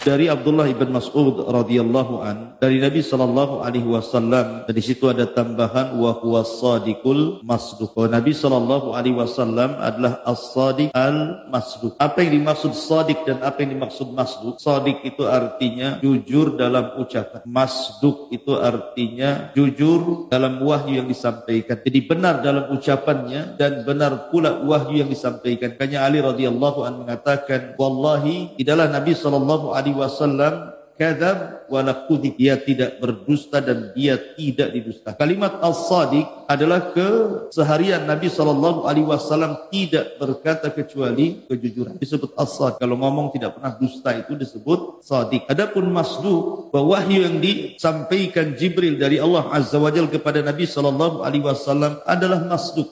dari Abdullah ibn Mas'ud radhiyallahu an dari Nabi sallallahu alaihi wasallam. Dan di situ ada tambahan wa huwas shadiqul masduq. Nabi sallallahu alaihi wasallam adalah as-shadiq al-masduq. Apa yang dimaksud shadiq dan apa yang dimaksud masduq? Shadiq itu artinya jujur dalam ucapan. Masduq itu artinya jujur dalam wahyu yang disampaikan. Jadi benar dalam ucapannya dan benar pula wahyu yang disampaikan. Makanya Ali radhiyallahu an mengatakan, wallahi tidaklah Nabi sallallahu alaihi wasallam kadzab wala kudhib, dia tidak berdusta dan dia tidak didusta. Kalimat as-sadiq adalah keseharian Nabi sallallahu alaihi wasallam tidak berkata kecuali kejujuran. Disebut as-sadiq. Kalau ngomong tidak pernah dusta itu disebut sadiq. Adapun masduq, bahwa wahyu yang disampaikan Jibril dari Allah Azza wa Jalla kepada Nabi sallallahu alaihi wasallam adalah masduq.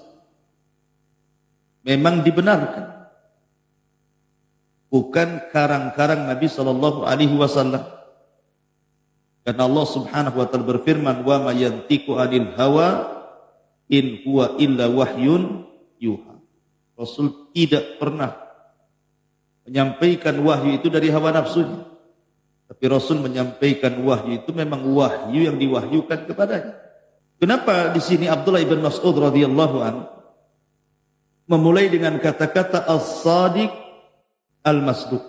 Memang dibenarkan. Bukan karang-karang Nabi sallallahu alaihi wasallam. Karena Allah Subhanahu wa taala berfirman, "Wa ma yantiqu 'anil hawa in huwa illa wahyun yuha." Rasul tidak pernah menyampaikan wahyu itu dari hawa nafsunya. Tapi Rasul menyampaikan wahyu itu memang wahyu yang diwahyukan kepadanya. Kenapa di sini Abdullah ibn Mas'ud radhiyallahu an memulai dengan kata-kata as-sadiq al-masduq?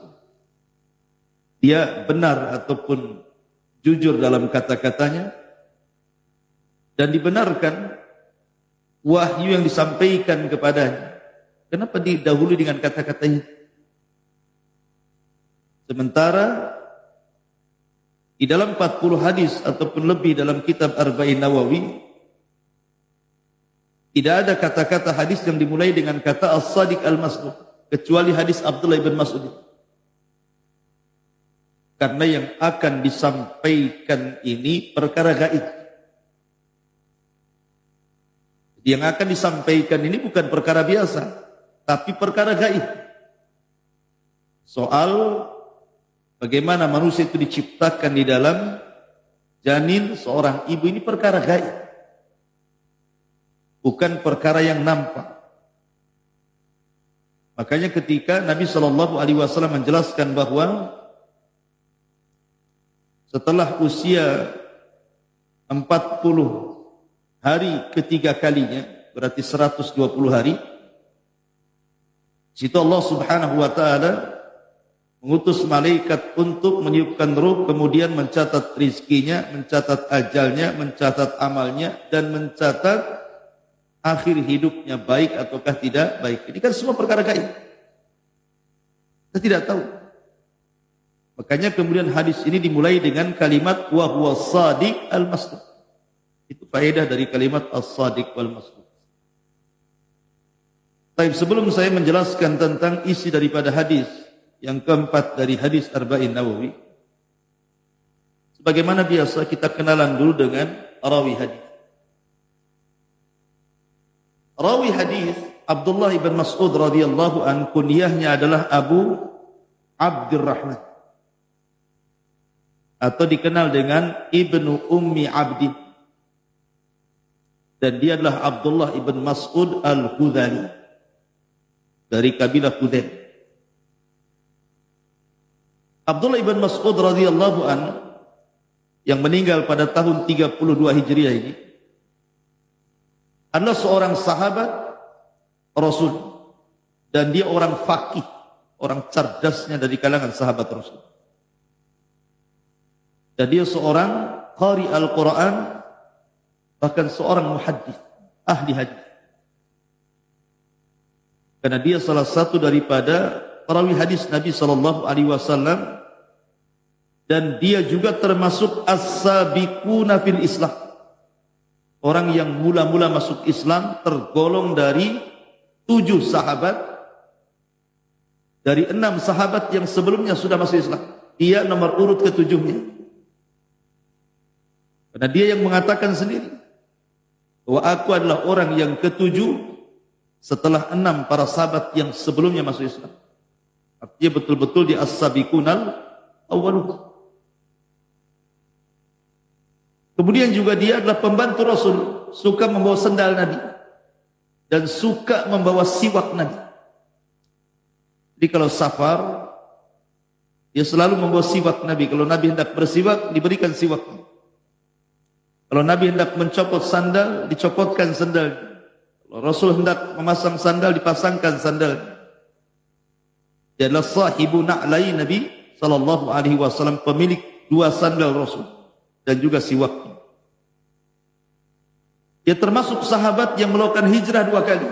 Dia benar ataupun jujur dalam kata-katanya dan dibenarkan wahyu yang disampaikan kepadanya. Kenapa didahului dengan kata-kata itu? Sementara di dalam 40 hadis ataupun lebih dalam kitab Arba'in Nawawi tidak ada kata-kata hadis yang dimulai dengan kata as-sadiq al-masduq, kecuali hadis Abdullah ibn Mas'ud. Karena yang akan disampaikan ini perkara gaib. Yang akan disampaikan ini bukan perkara biasa, tapi perkara gaib. Soal bagaimana manusia itu diciptakan di dalam janin seorang ibu, ini perkara gaib. Bukan perkara yang nampak. Makanya ketika Nabi sallallahu alaihi wasallam menjelaskan bahwa setelah usia 40 hari ketiga kalinya, berarti 120 hari, situ Allah Subhanahu wa taala mengutus malaikat untuk meniupkan ruh, kemudian mencatat rizkinya, mencatat ajalnya, mencatat amalnya, dan mencatat akhir hidupnya baik ataukah tidak baik. Ini kan semua perkara gaib. Kita tidak tahu. Makanya kemudian hadis ini dimulai dengan kalimat wa huwa shadiq al-masduq. Itu faedah dari kalimat as-sadiq wal masduq. Baik, sebelum saya menjelaskan tentang isi daripada hadis yang keempat dari hadis Arba'in Nawawi, sebagaimana biasa kita kenalan dulu dengan rawi hadis. Rawi hadis Abdullah ibn Mas'ud radhiyallahu an, kunyahnya adalah Abu Abdurrahman atau dikenal dengan Ibnu Ummi Abdi, dan dia adalah Abdullah ibn Mas'ud al-Hudhali dari kabilah Hudhal. Abdullah ibn Mas'ud radhiyallahu an yang meninggal pada tahun 32 Hijriah ini adalah seorang sahabat Rasul, dan dia orang faqih, orang cerdasnya dari kalangan sahabat Rasul. Dan dia seorang qari Al-Quran, bahkan seorang muhaddis, ahli hadis. Karena dia salah satu daripada perawi hadis Nabi sallallahu alaihi wasallam, dan dia juga termasuk as-sabiquna fil Islam. Orang yang mula-mula masuk Islam, tergolong dari 7 sahabat, dari 6 sahabat yang sebelumnya sudah masuk Islam. Dia nomor urut ke-7-nya. Karena dia yang mengatakan sendiri bahwa aku adalah orang yang ke-7 setelah 6 para sahabat yang sebelumnya masuk Islam. Artinya betul-betul di as-sabiqunal awwalun. Kemudian juga dia adalah pembantu Rasul, suka membawa sendal Nabi dan suka membawa siwak Nabi. Jadi kalau safar, Dia selalu membawa siwak Nabi. Kalau Nabi hendak bersiwak, diberikan siwak. Kalau Nabi hendak mencopot sandal, dicopotkan sandal. Kalau Rasul hendak memasang sandal, dipasangkan sandal. Dia adalah sahibu na'lai Nabi sallallahu alaihi wasallam, pemilik dua sandal Rasul dan juga siwaknya. Dia termasuk sahabat yang melakukan hijrah 2 kali.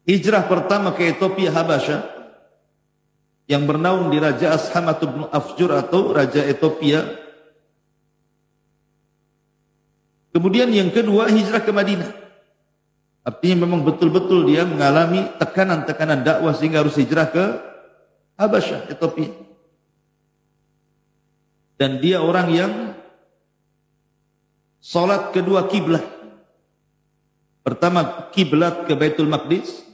Hijrah pertama ke Ethiopia Habasyah, yang bernaung di Raja Ashamat bin Afjur atau Raja Ethiopia. Kemudian yang kedua hijrah ke Madinah. Artinya memang betul-betul dia mengalami tekanan-tekanan dakwah sehingga harus hijrah ke Habasyah, Ethiopia. Dan dia orang yang salat kedua kiblat. Pertama kiblat ke Baitul Maqdis,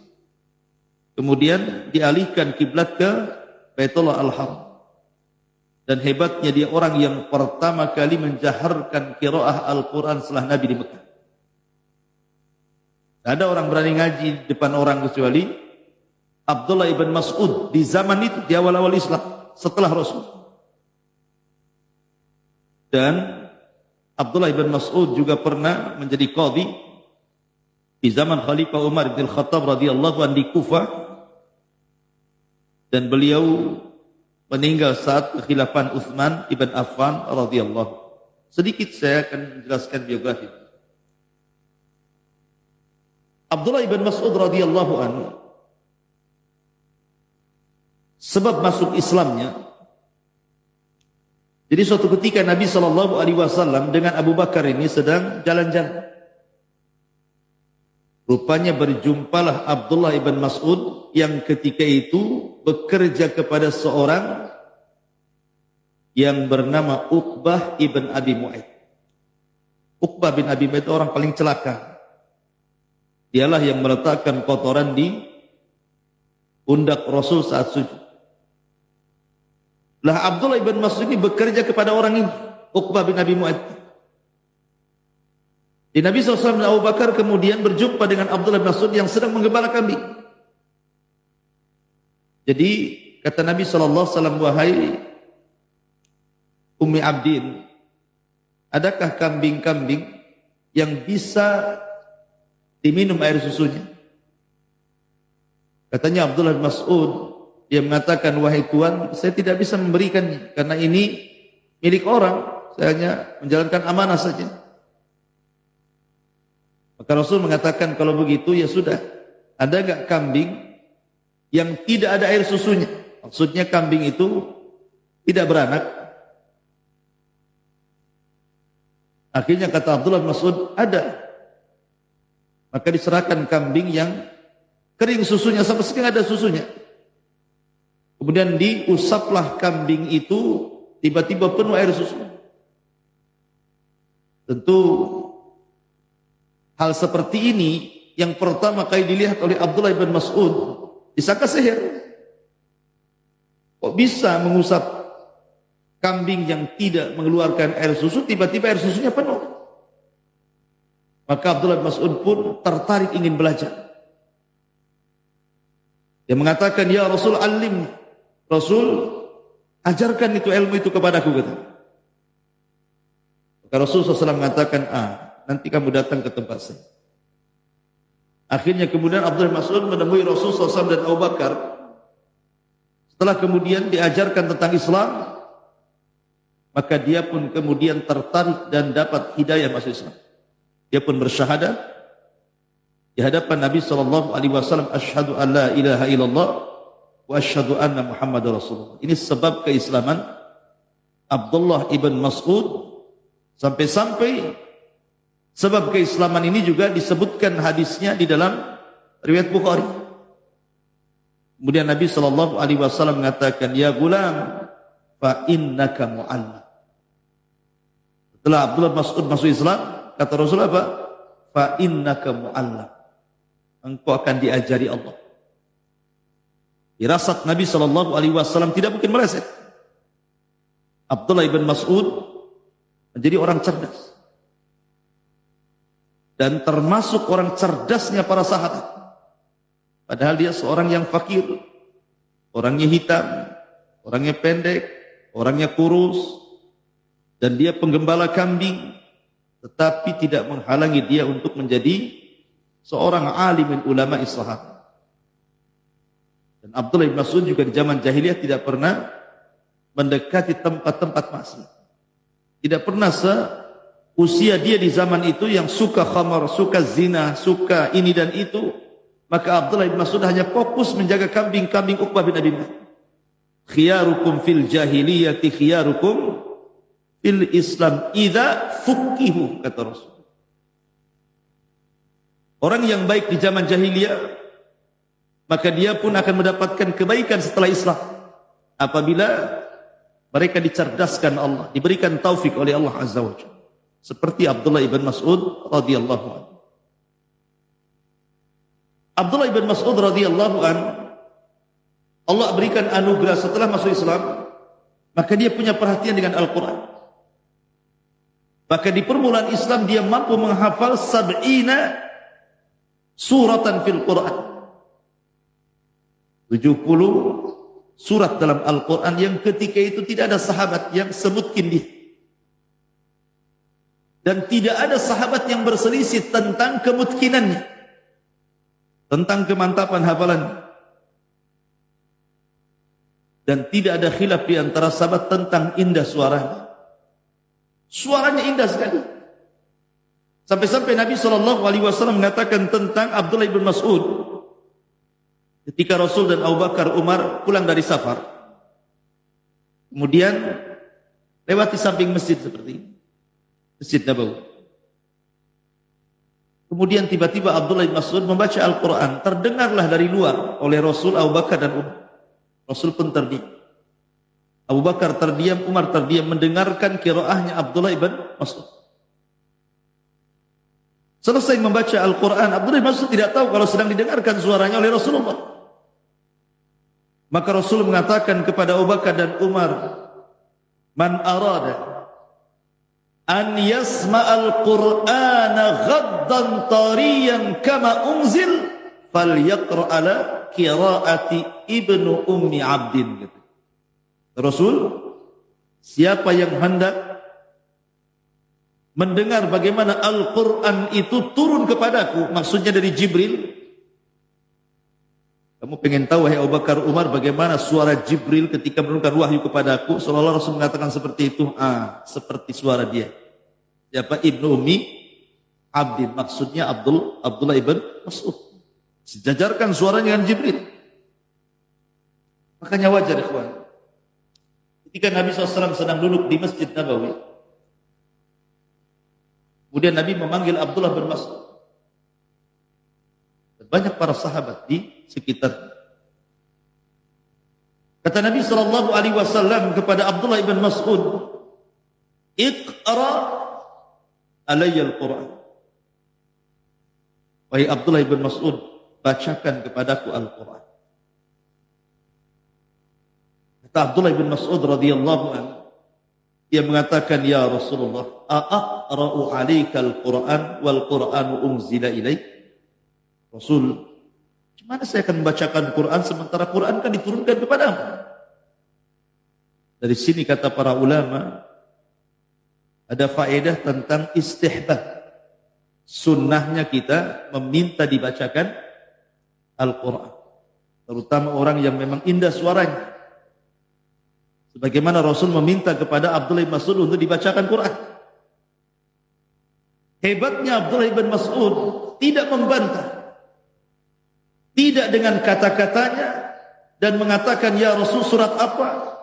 kemudian dialihkan kiblat ke Baitullah Al-Haram. Dan hebatnya dia orang yang pertama kali menjaharkan qiraah Al-Quran setelah Nabi di Mekah. Tidak ada orang berani ngaji di depan orang kecuali Abdullah ibn Mas'ud di zaman itu, di awal-awal Islam setelah Rasul. Dan Abdullah ibn Mas'ud juga pernah menjadi qadhi di zaman Khalifah Umar bin Khattab radhiyallahu anhu di Kufah, dan beliau meninggal saat kekhilafan Utsman ibn Affan radhiyallahu. Sedikit saya akan menjelaskan biografi Abdullah ibn Mas'ud radhiyallahu anhu. Sebab masuk Islamnya, jadi suatu ketika Nabi sallallahu alaihi wasallam dengan Abu Bakar ini sedang jalan-jalan. Rupanya berjumpalah Abdullah ibn Mas'ud yang ketika itu bekerja kepada seorang yang bernama Uqbah ibn Abi Mu'aid. Uqbah bin Abi Mu'aid orang paling celaka. Dialah yang meletakkan kotoran di pundak Rasul saat sujud. Lah Abdullah ibn Mas'ud ini bekerja kepada orang ini, Uqbah bin Abi Mu'aid. Di Nabi SAW dan Abu Bakar kemudian berjumpa dengan Abdullah bin Mas'ud yang sedang menggembala kambing. Jadi kata Nabi SAW, wahai Ummi Abdin, adakah kambing-kambing yang bisa diminum air susunya? Katanya Abdullah bin Mas'ud, dia mengatakan, wahai Tuan, saya tidak bisa memberikannya karena ini milik orang, saya hanya menjalankan amanah saja. Maka Rasul mengatakan, kalau begitu ya sudah, ada enggak kambing yang tidak ada air susunya? Maksudnya kambing itu tidak beranak. Akhirnya kata Abdullah bin Mas'ud, ada. Maka diserahkan kambing yang kering susunya, sama sekali ada susunya. Kemudian diusaplah kambing itu, tiba-tiba penuh air susu. Tentu hal seperti ini yang pertama kali dilihat oleh Abdullah bin Mas'ud, disangka sihir. Kok bisa mengusap kambing yang tidak mengeluarkan air susu, tiba-tiba air susunya penuh? Maka Abdullah bin Mas'ud pun tertarik ingin belajar. Dia mengatakan, ya Rasul alim, Rasul ajarkan itu ilmu itu kepadaku, kata. Maka Rasul SAW mengatakan, nanti kamu datang ke tempat saya. Akhirnya kemudian Abdullah bin Mas'ud menemui Rasul SAW dan Abu Bakar. Setelah kemudian diajarkan tentang Islam, maka dia pun kemudian tertarik dan dapat hidayah masuk Islam. Dia pun bersyahadat di hadapan Nabi SAW, asyhadu an la ilaha illallah wa asyhadu anna Muhammadar Rasulullah. Ini sebab keislaman Abdullah ibn Mas'ud. Sampai-sampai sebab keislaman ini juga disebutkan hadisnya di dalam riwayat Bukhari. Kemudian Nabi SAW mengatakan, ya gulam, fa innaka mu'allam. Setelah Abdullah Mas'ud masuk Islam, kata Rasul apa? Fa innaka mu'allam. Engkau akan diajari Allah. Firasat Nabi SAW tidak mungkin meleset. Abdullah ibn Mas'ud menjadi orang cerdas. Dan termasuk orang cerdasnya para sahabat. Padahal dia seorang yang fakir, orangnya hitam, orangnya pendek, orangnya kurus, dan dia penggembala kambing, tetapi tidak menghalangi dia untuk menjadi seorang alim ulama sahabat. Dan Abdullah bin Mas'ud juga di zaman jahiliyah tidak pernah mendekati tempat-tempat maksiat. Tidak pernah usia dia di zaman itu yang suka khamar, suka zina, suka ini dan itu. Maka Abdullah bin Mas'ud hanya fokus menjaga kambing-kambing Uqbah bin Abi Mu'ayth. Khiyarukum fil jahiliyati khiyarukum fil Islam idza fuqihu, kata Rasul. Orang yang baik di zaman jahiliyah, maka dia pun akan mendapatkan kebaikan setelah Islam apabila mereka dicerdaskan Allah, diberikan taufik oleh Allah Azza wa Jalla. Seperti Abdullah ibn Mas'ud radhiyallahu anhu. Abdullah ibn Mas'ud radhiyallahu anhu, Allah berikan anugerah setelah masuk Islam, maka dia punya perhatian dengan Al-Quran. Maka di permulaan Islam dia mampu menghafal 70 suratan fil Quran. 70 surat dalam Al-Quran yang ketika itu tidak ada sahabat yang sebutkin dia. Dan tidak ada sahabat yang berselisih tentang kemungkinannya, tentang kemantapan hafalannya. Dan tidak ada khilaf di antara sahabat tentang indah suaranya. Suaranya indah sekali. Sampai-sampai Nabi SAW mengatakan tentang Abdullah bin Mas'ud, ketika Rasul dan Abu Bakar, Umar pulang dari safar, kemudian lewati samping masjid seperti ini, Masjid Nabawi. Kemudian tiba-tiba Abdullah bin Mas'ud membaca Al-Quran. Terdengarlah dari luar oleh Rasul, Abu Bakar dan Umar. Rasul pun terdiam. Abu Bakar terdiam, Umar terdiam mendengarkan qiraahnya Abdullah bin Mas'ud. Selesai membaca Al-Quran, Abdullah bin Mas'ud tidak tahu kalau sedang didengarkan suaranya oleh Rasulullah. Maka Rasul mengatakan kepada Abu Bakar dan Umar, "Man arada an yasma'al Qur'ana ghaddan tariyan kama unzil falyaqra ala qiraati Ibnu Ummi Abdin." Rasul, siapa yang hendak mendengar bagaimana Al-Quran itu turun kepadaku, maksudnya dari Jibril. Kamu pengen tahu, wahai Abu Bakar, Umar, bagaimana suara Jibril ketika menurunkan wahyu kepadaku? Seolah-olah Rasul mengatakan seperti itu. Seperti suara dia. Siapa? Ibnu Ummi Abdin, maksudnya Abdullah ibn Mas'ud. Sejajarkan suaranya dengan Jibril. Makanya wajar, ikhwan, ketika Nabi SAW sedang duduk di Masjid Nabawi, kemudian Nabi memanggil Abdullah bin Mas'ud. Banyak para sahabat di sekitar. Kata Nabi SAW kepada Abdullah bin Mas'ud, "Iqra alayya al-Quran." Wahai Abdullah bin Mas'ud, bacakan kepadaku Al-Quran. Kata Abdullah bin Mas'ud radhiyallahu anhu, dia mengatakan, "Ya Rasulullah, aqra'u 'alaika al-Quran wal Qur'anu unzila ilaik?" Rasul, gimana saya akan membacakan Quran sementara Quran kan diturunkan kepadamu? Dari sini kata para ulama, ada faedah tentang istihbab, sunnahnya kita meminta dibacakan Al-Quran, terutama orang yang memang indah suaranya. Sebagaimana Rasul meminta kepada Abdullah bin Mas'ud untuk dibacakan Quran. Hebatnya Abdullah bin Mas'ud tidak membantah, tidak dengan kata-katanya dan mengatakan, "Ya Rasul, surat apa?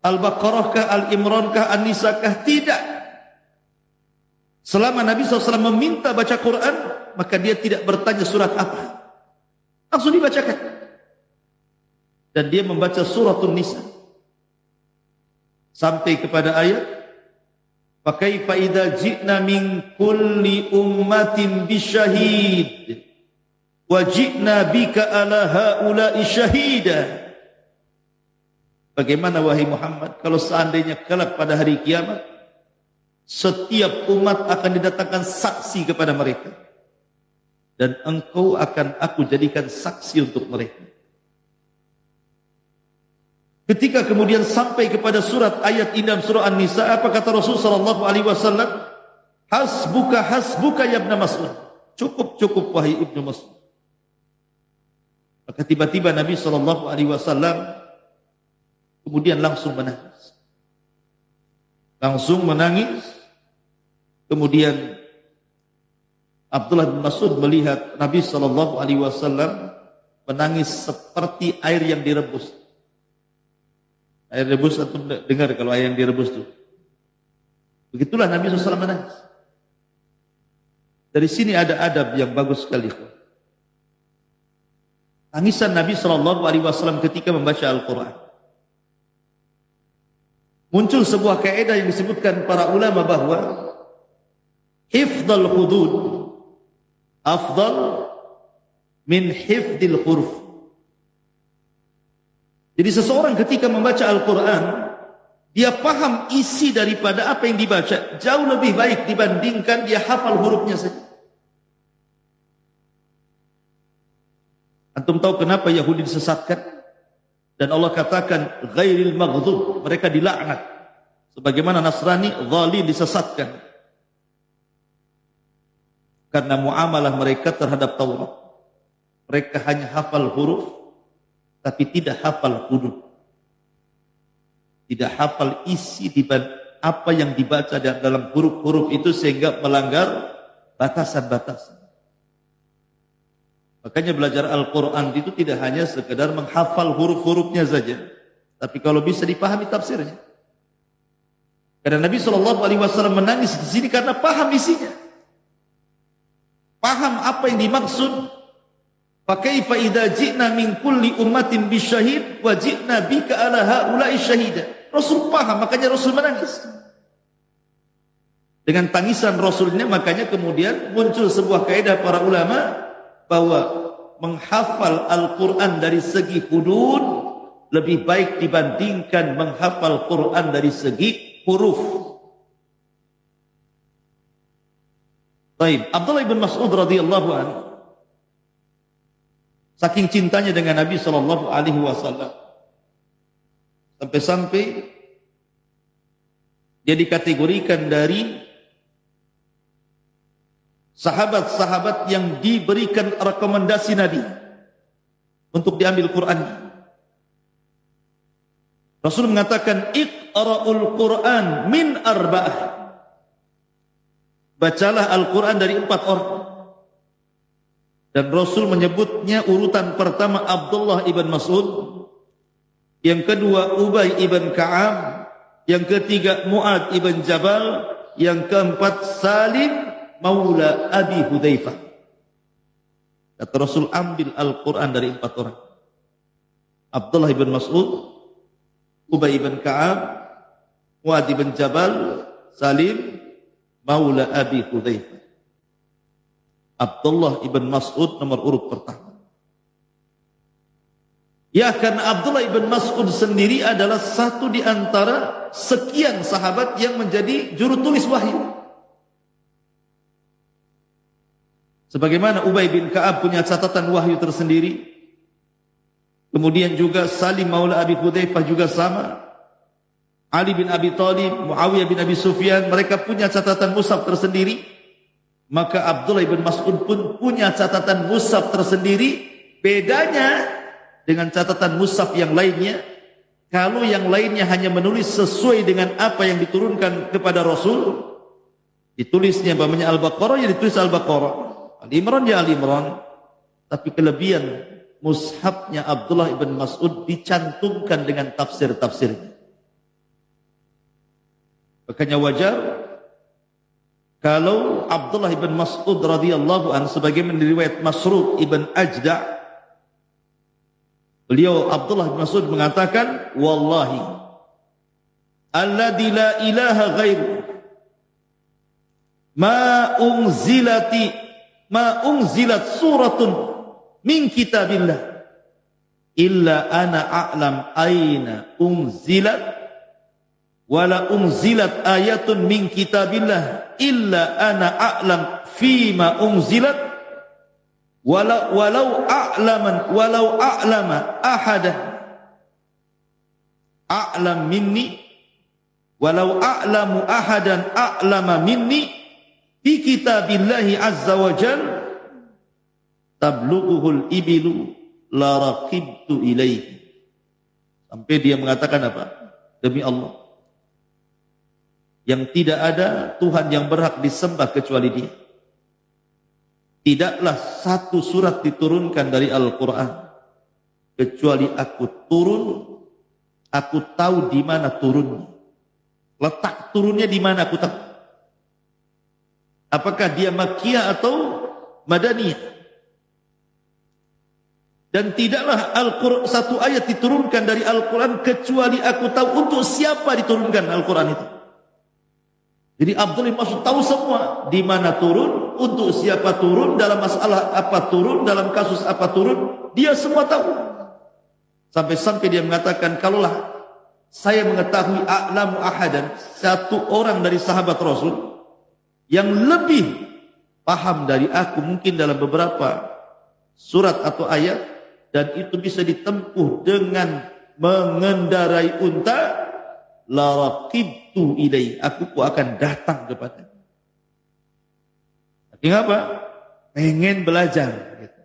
Al-Baqarah kah, Al-Imran kah, An-Nisa kah?" Tidak. Selama Nabi SAW meminta baca Quran, maka dia tidak bertanya surat apa, langsung dibacakan. Dan dia membaca suratun Nisa sampai kepada ayat, "Fa kaifa idza ji'na min kulli ummatin bisyahid wa ji'na bika ala haula'i syahida." Bagaimana wahai Muhammad kalau seandainya kelak pada hari kiamat setiap umat akan didatangkan saksi kepada mereka, dan engkau akan aku jadikan saksi untuk mereka. Ketika kemudian sampai kepada surat ayat ini dalam surah An-Nisa, apa kata Rasul sallallahu alaihi wasallam? Hasbuka hasbuka ya Ibnu Mas'ud. Cukup wahai Ibnu Mas'ud. Maka tiba-tiba Nabi sallallahu alaihi wasallam kemudian langsung menangis. Kemudian Abdullah bin Mas'ud melihat Nabi sallallahu alaihi wasallam menangis seperti air yang direbus. Air rebus, atau dengar kalau air yang direbus itu. Begitulah Nabi SAW menangis. Dari sini ada adab yang bagus sekali. Tangisan Nabi SAW ketika membaca Al-Quran. Muncul sebuah kaidah yang disebutkan para ulama bahwa hifdzul hudud afdal min hifdzil huruf. Jadi seseorang ketika membaca Al-Quran, dia paham isi daripada apa yang dibaca jauh lebih baik dibandingkan dia hafal hurufnya saja. Antum tahu kenapa Yahudi disesatkan? Dan Allah katakan ghairil maghdub, mereka dilaknat. Sebagaimana Nasrani dhalin disesatkan. Karena muamalah mereka terhadap Taurat. Mereka hanya hafal huruf tapi tidak hafal hudud, tidak hafal isi di apa yang dibaca dalam huruf-huruf itu sehingga melanggar batasan-batasan. Makanya belajar Al-Quran itu tidak hanya sekedar menghafal huruf-hurufnya saja, tapi kalau bisa dipahami tafsirnya. Karena Nabi SAW menangis di sini karena paham isinya, paham apa yang dimaksud. Fakaifa idza ji'na min kulli ummatin bisyahid wa ji'na bika ala haula'i syahida. Rasul paham, makanya Rasul menangis. Dengan tangisan Rasulnya, makanya kemudian muncul sebuah kaidah para ulama bahwa menghafal Al-Quran dari segi hudud lebih baik dibandingkan menghafal Quran dari segi huruf. Baik, Abdullah bin Mas'ud radhiyallahu anhu saking cintanya dengan Nabi sallallahu alaihi wasallam sampai-sampai dia dikategorikan dari sahabat-sahabat yang diberikan rekomendasi Nabi untuk diambil Quran. Rasul mengatakan iqra'ul Quran min arba'ah. Bacalah Al-Quran dari 4 orang. Dan Rasul menyebutnya urutan pertama Abdullah ibn Mas'ud, yang kedua Ubay ibn Ka'ab, yang ketiga Mu'ad ibn Jabal, yang keempat Salim maula Abi Hudzaifah. Kata Rasul, ambil Al-Quran dari 4 orang. Abdullah ibn Mas'ud, Ubay ibn Ka'ab, Mu'ad ibn Jabal, Salim maula Abi Hudzaifah. Abdullah ibn Mas'ud nomor urut pertama. Ya, karena Abdullah ibn Mas'ud sendiri adalah satu di antara sekian sahabat yang menjadi juru tulis wahyu. Sebagaimana Ubay bin Ka'ab punya catatan wahyu tersendiri. Kemudian juga Salim maula Abi Hudzaifah juga sama. Ali bin Abi Thalib, Muawiyah bin Abi Sufyan, mereka punya catatan mushaf tersendiri. Maka Abdullah ibn Mas'ud pun punya catatan mushaf tersendiri. Bedanya dengan catatan mushaf yang lainnya, kalau yang lainnya hanya menulis sesuai dengan apa yang diturunkan kepada Rasul, ditulisnya umpamanya Al-Baqarah, ya ditulis Al-Baqarah, Al-Imran ya Al-Imran. Tapi kelebihan mushafnya Abdullah ibn Mas'ud dicantumkan dengan tafsir-tafsirnya. Makanya wajar kalau Abdullah ibn Mas'ud radhiyallahu anhu sebagaimana riwayat Masruq ibn Ajda', beliau Abdullah ibn Mas'ud mengatakan, wallahi alladzi la ilaha ghairu ma unzilat suratun min kitabillah illa ana a'lam aina unzilat wala unzilat ayatun min kitabillah illa ana a'lam fima unzilat walau a'lama ahada a'lam minni walau a'lamu ahadan a'lama minni fi kitabillahi azza wa jal tablughuhul ibilu la raqibtu ilaihi. Sampai dia mengatakan apa? Demi Allah, yang tidak ada Tuhan yang berhak disembah kecuali Dia. Tidaklah satu surat diturunkan dari Al-Quran kecuali aku turun, aku tahu di mana turunnya. Letak turunnya di mana aku tahu. Apakah dia Makkiyah atau Madaniyah? Dan tidaklah Al-Quran, satu ayat diturunkan dari Al-Quran kecuali aku tahu untuk siapa diturunkan Al-Quran itu. Jadi Abdullah bin Mas'ud tahu semua, di mana turun, untuk siapa turun, dalam masalah apa turun, dalam kasus apa turun, dia semua tahu. Sampai-sampai dia mengatakan, kalaulah saya mengetahui a'lamu ahadan, satu orang dari sahabat Rasul yang lebih paham dari aku mungkin dalam beberapa surat atau ayat, dan itu bisa ditempuh dengan mengendarai unta, la raqibtu ilai, aku pun akan datang kepadanya. Artinya apa? Pengen belajar gitu.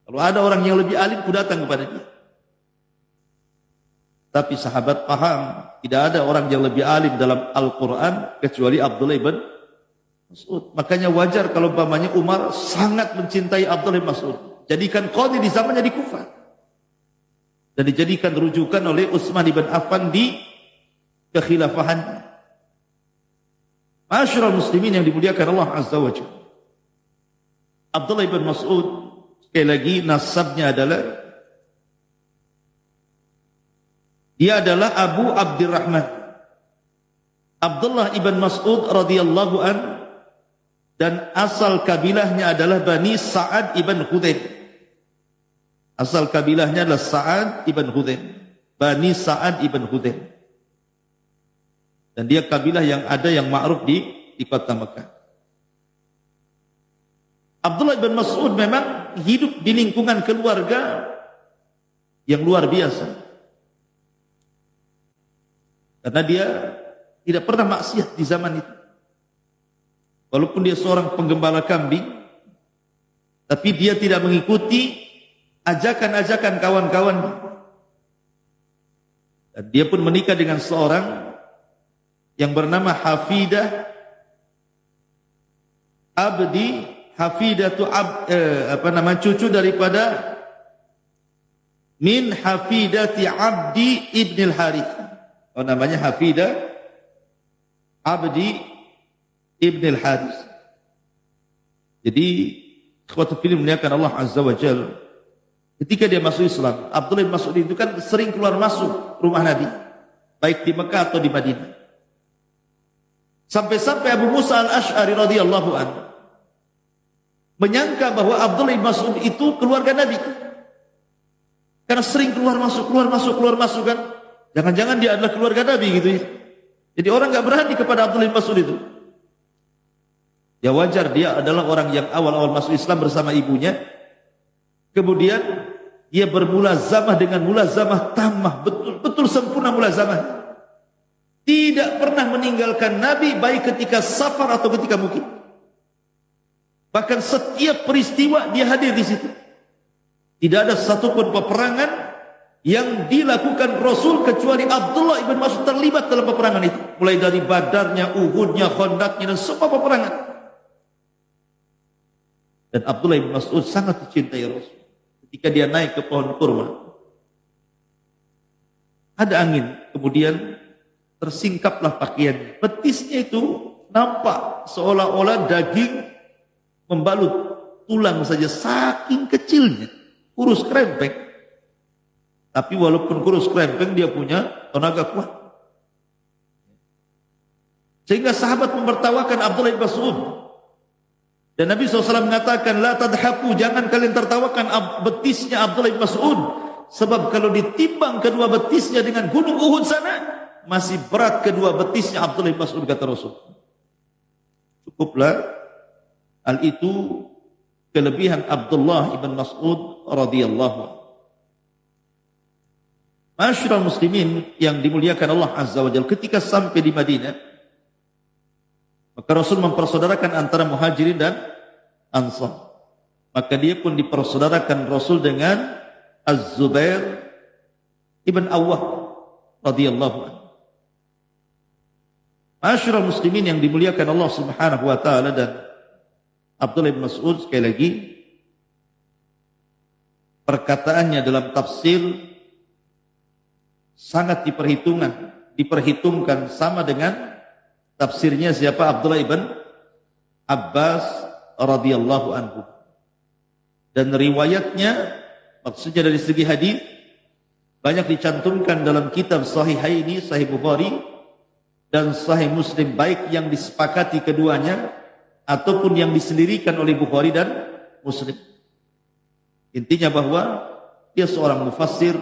Kalau ada orang yang lebih alim, aku datang kepada dia. Tapi sahabat paham, tidak ada orang yang lebih alim dalam Al-Quran kecuali Abdullah bin Mas'ud. Makanya wajar kalau umpamanya Umar sangat mencintai Abdullah bin Mas'ud, jadikan qadhi di zamannya di Kufah, dan dijadikan rujukan oleh Utsman bin Affan di kekhilafahan. Ma'asyiral muslimin yang dimuliakan Allah Azza wa Jalla, Abdullah bin Mas'ud sekali lagi nasabnya adalah, dia adalah Abu Abdurrahman Abdullah ibn Mas'ud radhiyallahu an, dan asal kabilahnya adalah Bani Sa'ad ibn Khudain. Asal kabilahnya adalah Sa'ad ibn Khudain, Bani Sa'ad ibn Khudain. Dan dia kabilah yang ada yang ma'ruf di kota Mekah. Abdullah bin Mas'ud memang hidup di lingkungan keluarga yang luar biasa. Karena dia tidak pernah maksiat di zaman itu. Walaupun dia seorang penggembala kambing, tapi dia tidak mengikuti ajakan-ajakan kawan-kawannya. Dan dia pun menikah dengan seorang yang bernama Hafidah Abdi, Hafidatu cucu daripada min Hafidati Abdi ibn al-Harith. Oh, namanya Hafidah Abdi ibn al-Harith. Jadi ikhwatul fillah muliakan Allah Azza wa Jalla, ketika dia masuk Islam, Abdullah bin Mas'ud itu kan sering keluar masuk rumah Nabi, baik di Mekah atau di Madinah. Sampai-sampai Abu Musa al-Ash'ari radhiyallahu anhu menyangka bahwa Abdullah bin Mas'ud itu keluarga Nabi. Karena sering keluar masuk kan. Jangan-jangan dia adalah keluarga Nabi gitu ya. Jadi orang enggak berani kepada Abdullah bin Mas'ud itu. Ya wajar, dia adalah orang yang awal-awal masuk Islam bersama ibunya. Kemudian dia bermulazamah dengan mulazamah tammah, betul-betul sempurna mulazamah. Tidak pernah meninggalkan Nabi baik ketika safar atau ketika mukim. Bahkan setiap peristiwa dia hadir di situ. Tidak ada satupun peperangan yang dilakukan Rasul kecuali Abdullah ibn Mas'ud terlibat dalam peperangan itu. Mulai dari Badarnya, Uhudnya, Khandaqnya, dan semua peperangan. Dan Abdullah ibn Mas'ud sangat dicintai Rasul. Ketika dia naik ke pohon kurma, ada angin, kemudian tersingkaplah pakaiannya. Betisnya itu nampak seolah-olah daging membalut tulang saja, saking kecilnya, kurus krempeng. Tapi walaupun kurus krempeng, dia punya tenaga kuat. Sehingga sahabat mempertawakan Abdullah bin Mas'ud. Dan Nabi SAW mengatakan, la tadhaku, jangan kalian tertawakan betisnya Abdullah bin Mas'ud. Sebab kalau ditimbang kedua betisnya dengan gunung Uhud sana, masih berat kedua betisnya Abdullah bin Mas'ud, kata Rasul. Cukuplah hal itu kelebihan Abdullah ibn Mas'ud radhiyallahu anhu. Ma'asyiral muslimin yang dimuliakan Allah Azza wa Jalla, ketika sampai di Madinah, maka Rasul mempersaudarakan antara Muhajirin dan Ansar. Maka dia pun dipersaudarakan Rasul dengan Az-Zubair ibn Awwam radhiyallahu anhu. Ma'asyiral muslimin yang dimuliakan Allah Subhanahu wa taala, dan Abdullah bin Mas'ud sekali lagi perkataannya dalam tafsir sangat diperhitungkan sama dengan tafsirnya siapa? Abdullah ibn Abbas radhiyallahu anhu. Dan riwayatnya, maksudnya dari segi hadis, banyak dicantumkan dalam kitab Sahihaini, Sahih Bukhari dan Sahih Muslim, baik yang disepakati keduanya ataupun yang disendirikan oleh Bukhari dan Muslim. Intinya bahwa dia seorang mufassir,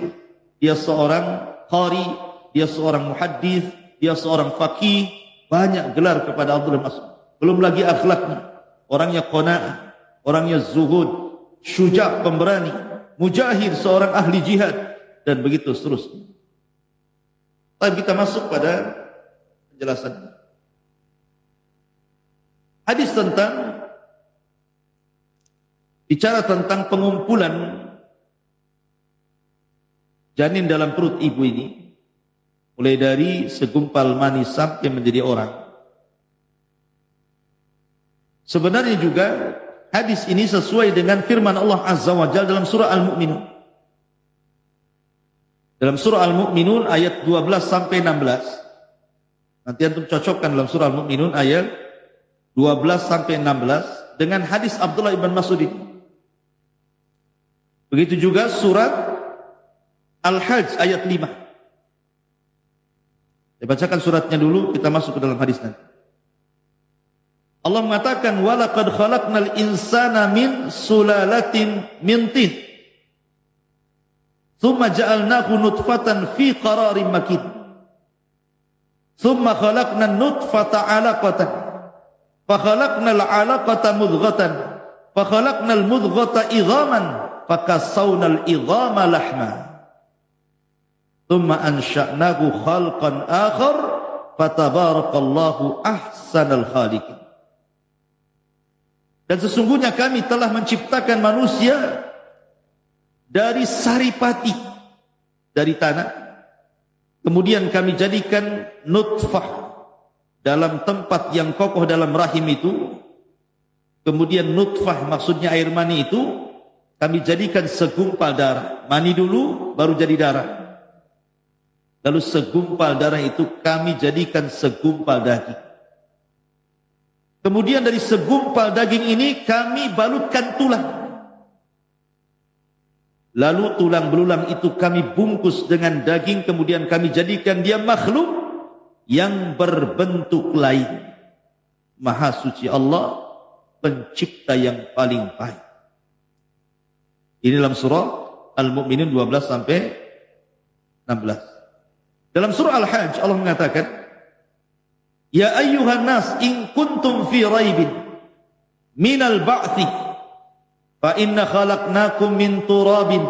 dia seorang qari, dia seorang muhaddis, dia seorang faqih, banyak gelar kepada Abdullah Mas'ud. Belum lagi akhlaknya, orangnya qanaah, orangnya zuhud, syuja', pemberani, mujahid, seorang ahli jihad, dan begitu seterusnya. Tapi kita masuk pada penjelasan hadis tentang bicara tentang pengumpulan janin dalam perut ibu ini, mulai dari segumpal mani sampai menjadi orang. Sebenarnya juga hadis ini sesuai dengan firman Allah Azza wa Jalla dalam surah Al-Mu'minun. Dalam surah Al-Mu'minun ayat 12 sampai 16. Nanti antum cocokkan dalam surah Al-Mu'minun ayat 12 sampai 16 dengan hadis Abdullah ibn Mas'ud ini. Begitu juga surat Al-Hajj ayat 5. Saya bacakan suratnya dulu, kita masuk ke dalam hadis nanti. Allah mengatakan, walaqad khalaqnal insana min sulalatin min tin, thumma ja'alnahu nutfatan fi qararin makin, thumma khalaqnan nutfata 'alaqatan, fa khalaqnal 'alaqata mudghatan, fa khalaqnal mudghata idhaman, fa kassawnal idhama lahma, thumma ansha'nahu khalqan akhar, fatabarakallahu ahsanal khaliqin. Dan sesungguhnya kami telah menciptakan manusia dari saripati, dari tanah. Kemudian kami jadikan nutfah dalam tempat yang kokoh dalam rahim itu. Kemudian nutfah maksudnya air mani itu kami jadikan segumpal darah. Mani dulu baru jadi darah. Lalu segumpal darah itu kami jadikan segumpal daging. Kemudian dari segumpal daging ini kami balutkan tulang. Lalu tulang belulang itu kami bungkus dengan daging, kemudian kami jadikan dia makhluk yang berbentuk lain. Maha suci Allah, pencipta yang paling baik. Ini dalam surah Al-Mu'minun 12 sampai 16. Dalam surah Al-Hajj Allah mengatakan, ya ayyuhan nas in kuntum fi raibin minal ba'thi fa inna khalaqnakum min turabin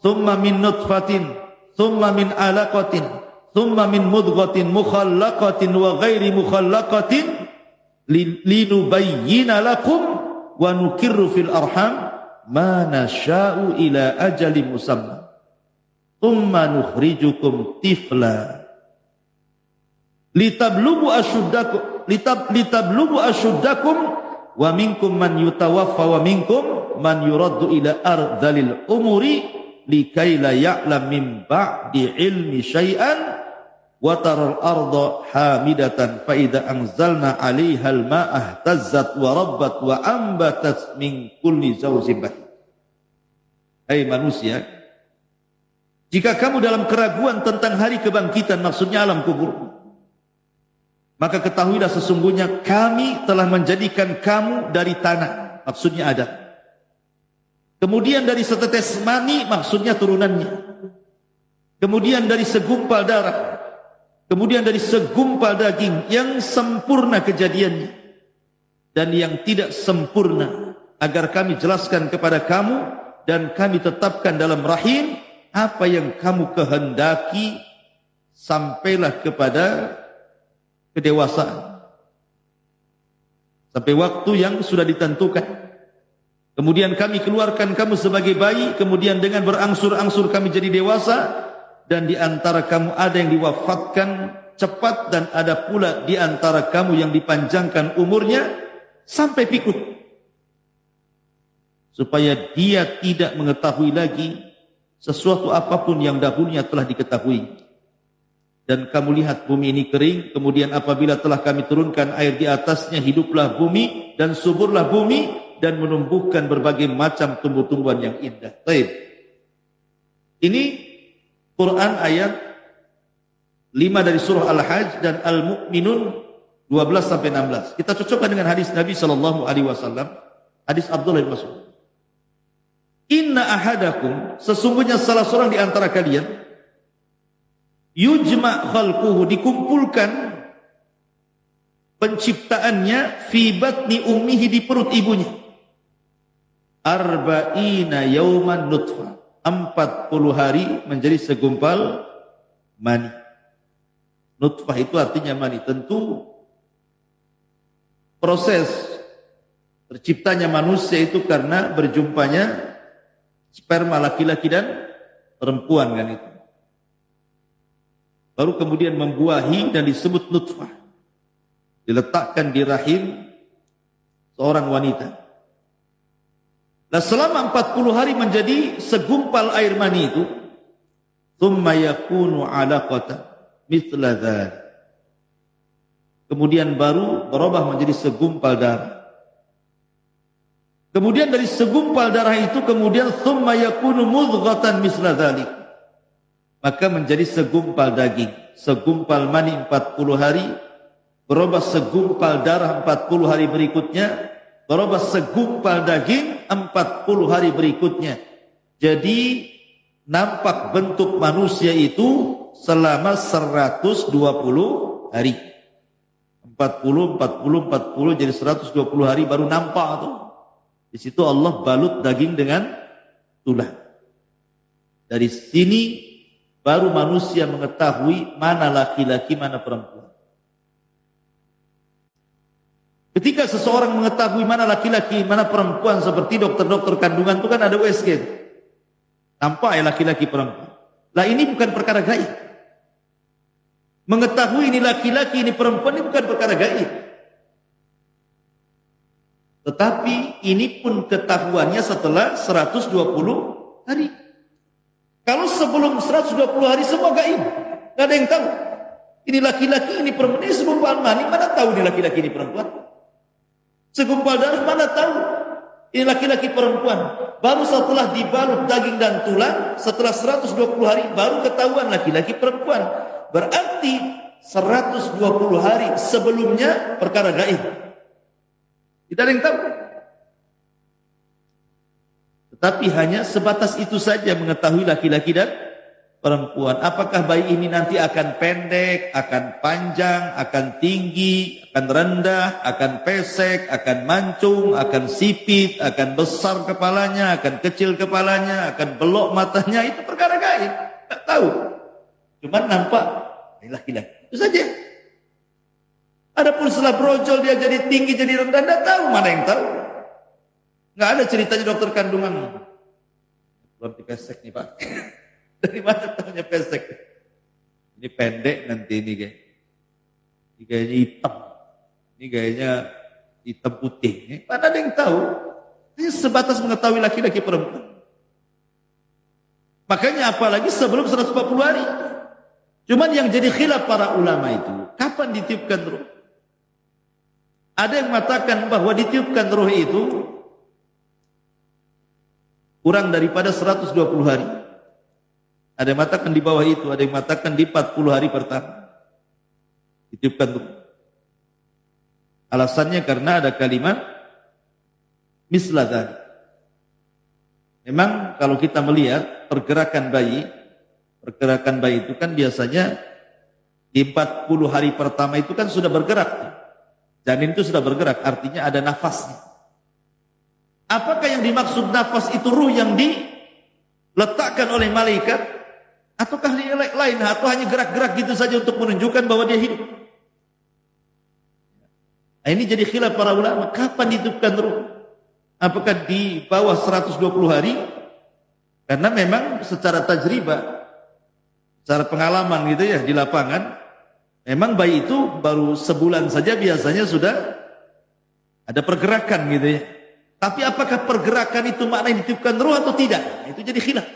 thumma min nutfatin thumma min alaqatin thumma min mudghatin mukhallaqatin wa ghairi mukhallaqatin linubayyina lakum wa nukirru fil arham ma nasha'u ila ajalin musamma thumma nukhrijukum tifla litablugu asyuddakum wa minkum man yutawaffa wa minkum man yuraddu ila ardhalil umuri likai la ya'lam min ba'di ilmi syai'an wa taral arda hamidatan fa idza anzalna 'alaiha al-ma'a ihtazzat wa rabbat wa ambatat min kulli zawjin bahij. Hai manusia, jika kamu dalam keraguan tentang hari kebangkitan, maksudnya alam kubur, maka ketahuilah sesungguhnya kami telah menjadikan kamu dari tanah, maksudnya Adam. Kemudian dari setetes mani, maksudnya turunannya. Kemudian dari segumpal darah. Kemudian dari segumpal daging yang sempurna kejadiannya. Dan yang tidak sempurna, agar kami jelaskan kepada kamu dan kami tetapkan dalam rahim apa yang kamu kehendaki sampailah kepada kedewasaan. Sampai waktu yang sudah ditentukan. Kemudian kami keluarkan kamu sebagai bayi, kemudian dengan berangsur-angsur kami jadi dewasa, dan di antara kamu ada yang diwafatkan cepat, dan ada pula di antara kamu yang dipanjangkan umurnya sampai pikun. Supaya dia tidak mengetahui lagi sesuatu apapun yang dahulunya telah diketahui. Dan kamu lihat bumi ini kering, kemudian apabila telah kami turunkan air di atasnya, hiduplah bumi dan suburlah bumi dan menumbuhkan berbagai macam tumbuh-tumbuhan yang indah. Baik. Ini Quran ayat 5 dari surah Al-Hajj dan Al-Mu'minun 12-16. Kita cocokkan dengan hadis Nabi SAW, hadis Abdullah bin Mas'ud. Inna ahadakum, sesungguhnya salah seorang di antara kalian, yujma' khalquhu, dikumpulkan penciptaannya, fi batni ummihi, di perut ibunya, arba'ina yawman nutfah, 40 hari menjadi segumpal mani. Nutfah itu artinya mani. Tentu proses terciptanya manusia itu karena berjumpanya sperma laki-laki dan perempuan, kan itu. Baru kemudian membuahi dan disebut nutfah. Diletakkan di rahim seorang wanita. Nah, selama 40 hari menjadi segumpal air mani itu, thumma yakunu 'alaqatan mithla dzalik. Kemudian baru berubah menjadi segumpal darah. Kemudian dari segumpal darah itu kemudian thumma yakunu mudghatan mithla dzalik. Maka menjadi segumpal daging, segumpal mani 40 hari, berubah segumpal darah 40 hari berikutnya, berubah segumpal daging 40 hari berikutnya. Jadi nampak bentuk manusia itu selama 120 hari. 40 jadi 120 hari baru nampak tuh. Di situ Allah balut daging dengan tulang. Dari sini baru manusia mengetahui mana laki-laki, mana perempuan. Ketika seseorang mengetahui mana laki-laki, mana perempuan, seperti dokter-dokter kandungan itu kan ada USG. Nampak ya laki-laki perempuan. Lah ini bukan perkara gaib. Mengetahui ini laki-laki, ini perempuan, ini bukan perkara gaib. Tetapi ini pun ketahuannya setelah 120 hari. Kalau sebelum 120 hari semua gaib, nggak ada yang tahu. Ini laki-laki, ini perempuan, ini segumpal mani, mana tahu ini laki-laki, ini perempuan? Segumpal darah, mana tahu ini laki-laki, perempuan? Baru setelah dibalut daging dan tulang, setelah 120 hari, baru ketahuan laki-laki, perempuan. Berarti 120 hari sebelumnya perkara gaib. Tidak ada yang tahu. Tetapi hanya sebatas itu saja mengetahui laki-laki dan perempuan. Apakah bayi ini nanti akan pendek, akan panjang, akan tinggi, akan rendah, akan pesek, akan mancung, akan sipit, akan besar kepalanya, akan kecil kepalanya, akan belok matanya, itu perkara gaib. Tak tahu. Cuma nampak ini laki-laki. Itu saja. Adapun setelah brojol dia jadi tinggi, jadi rendah, tidak tahu, mana yang tahu. Nggak ada ceritanya dokter kandungan. Belum dipesek nih Pak. Dari mana tahunya pesek? Ini pendek nanti ini kayak. Ini kayaknya hitam. Ini kayaknya hitam putih. Mana ada yang tahu? Ini sebatas mengetahui laki-laki perempuan. Makanya apalagi sebelum 140 hari. Cuman yang jadi khilaf para ulama itu, kapan ditiupkan ruh? Ada yang mengatakan bahwa ditiupkan ruh itu kurang daripada 120 hari. Ada yang mengatakan di bawah itu, ada yang mengatakan di 40 hari pertama. Ditiupkan ruh. Alasannya karena ada kalimat misla dzalik. Memang kalau kita melihat pergerakan bayi itu kan biasanya di 40 hari pertama itu kan sudah bergerak. Janin itu sudah bergerak, artinya ada nafasnya. Apakah yang dimaksud nafas itu ruh yang letakkan oleh malaikat, ataukah lain, atau hanya gerak-gerak gitu saja untuk menunjukkan bahwa dia hidup. Nah, ini jadi khilaf para ulama, kapan ditiupkan ruh? Apakah di bawah 120 hari? Karena memang secara tajribah, secara pengalaman gitu ya di lapangan, memang bayi itu baru sebulan saja biasanya sudah ada pergerakan gitu ya. Tapi apakah pergerakan itu maknanya ditiupkan ruh atau tidak? Itu jadi khilaf.